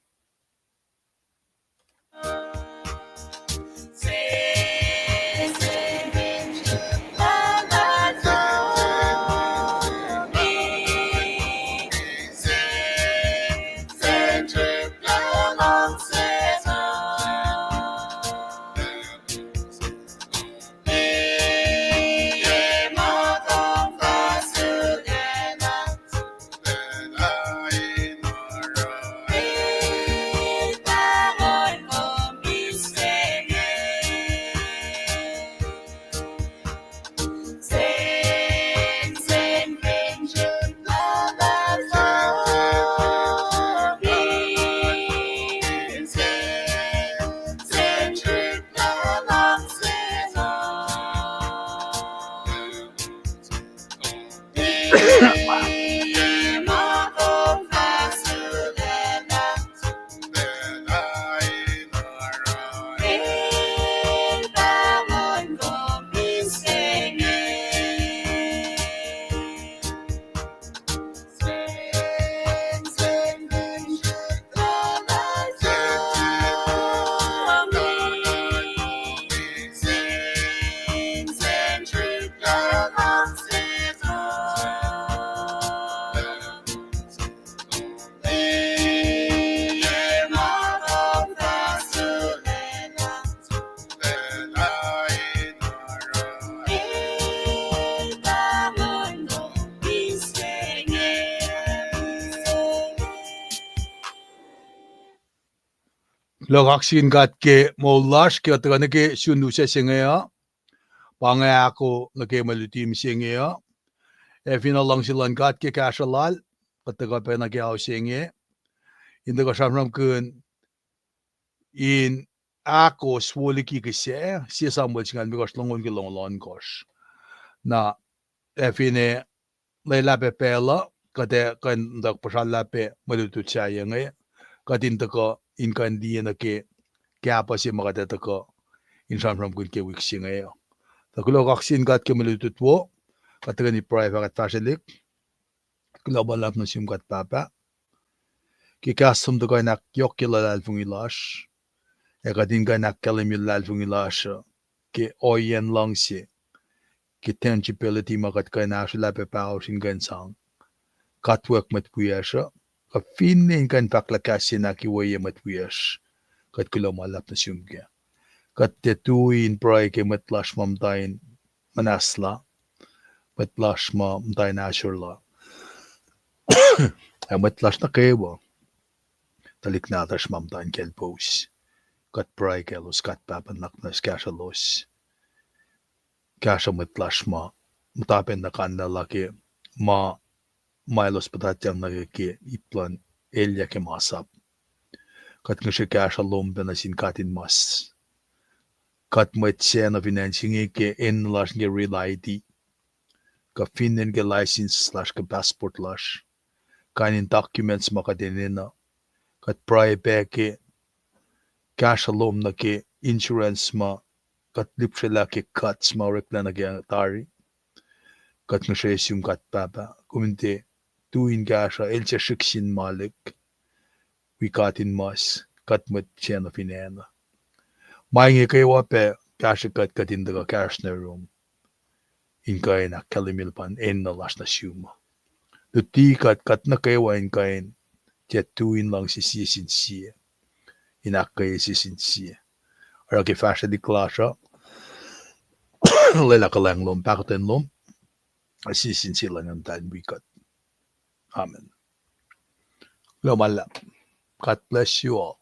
Lokaksin gat ke molash ke atagana ke sunusya singaya pangaya ako na ke malutim singaya fina lang silan gat ke kashalal kataga pa na ke aw singe inda ka shamram kun in ako swoli ki ke si samwal singan mi kosh longon ke longlon kosh na fine layla pe pela kate kan dak pashala pe malutut siya ngay katin taka in kan di na ke kaya pa si makadata ka in shamram kun ke wiksi ngay takulo kaksin gat ke malutut wo kataga ni private kat fashilik kulo balap na sim gat papa ki kasum da nak yok ke lalal fungilash katin ka nak kalim lal fungilash ke oyen lang si ki tangibility makat ka na sila pe pao sin gansang katwork mat puyasha ka finnin kan paklakasi na ki waye mat puyash kat kulo malap na sim ke kat tetuin pray ke mat lash mamtain manasla mat lash mamtain ashurla mat lash na kewa talik na tash mamtain kelpos kat pray ke los kat papan naknas kasha los kasha mat lash matapen na kanna laki mailos patatyam na ke iplan elya ke masap kat ngashe kasha lombe na sin katin mas kat mat sena financing ke en lash nge real ID ka finnen ke license slash ka passport lash kanin documents makadenena kat pray pe ke kasha lom na ke insurance kat lipshela ke cuts rekla na ke tari kat ngashe sum kat papa kuminte tuin kasha elche shiksin malik wikatin mas katmet tjena finena. Maingi kay wape kashikat katindaga karsna room. Inkain kalimilpan enna lasna siuma. Duti katna kaywa inkain jettuin lang sisin siya. Inakay sisin siya. Araki fasha di klasha. Lelakalang lom pakoten lom. Sisin sila ng tan wikat. Amen. Lomala. God bless you all.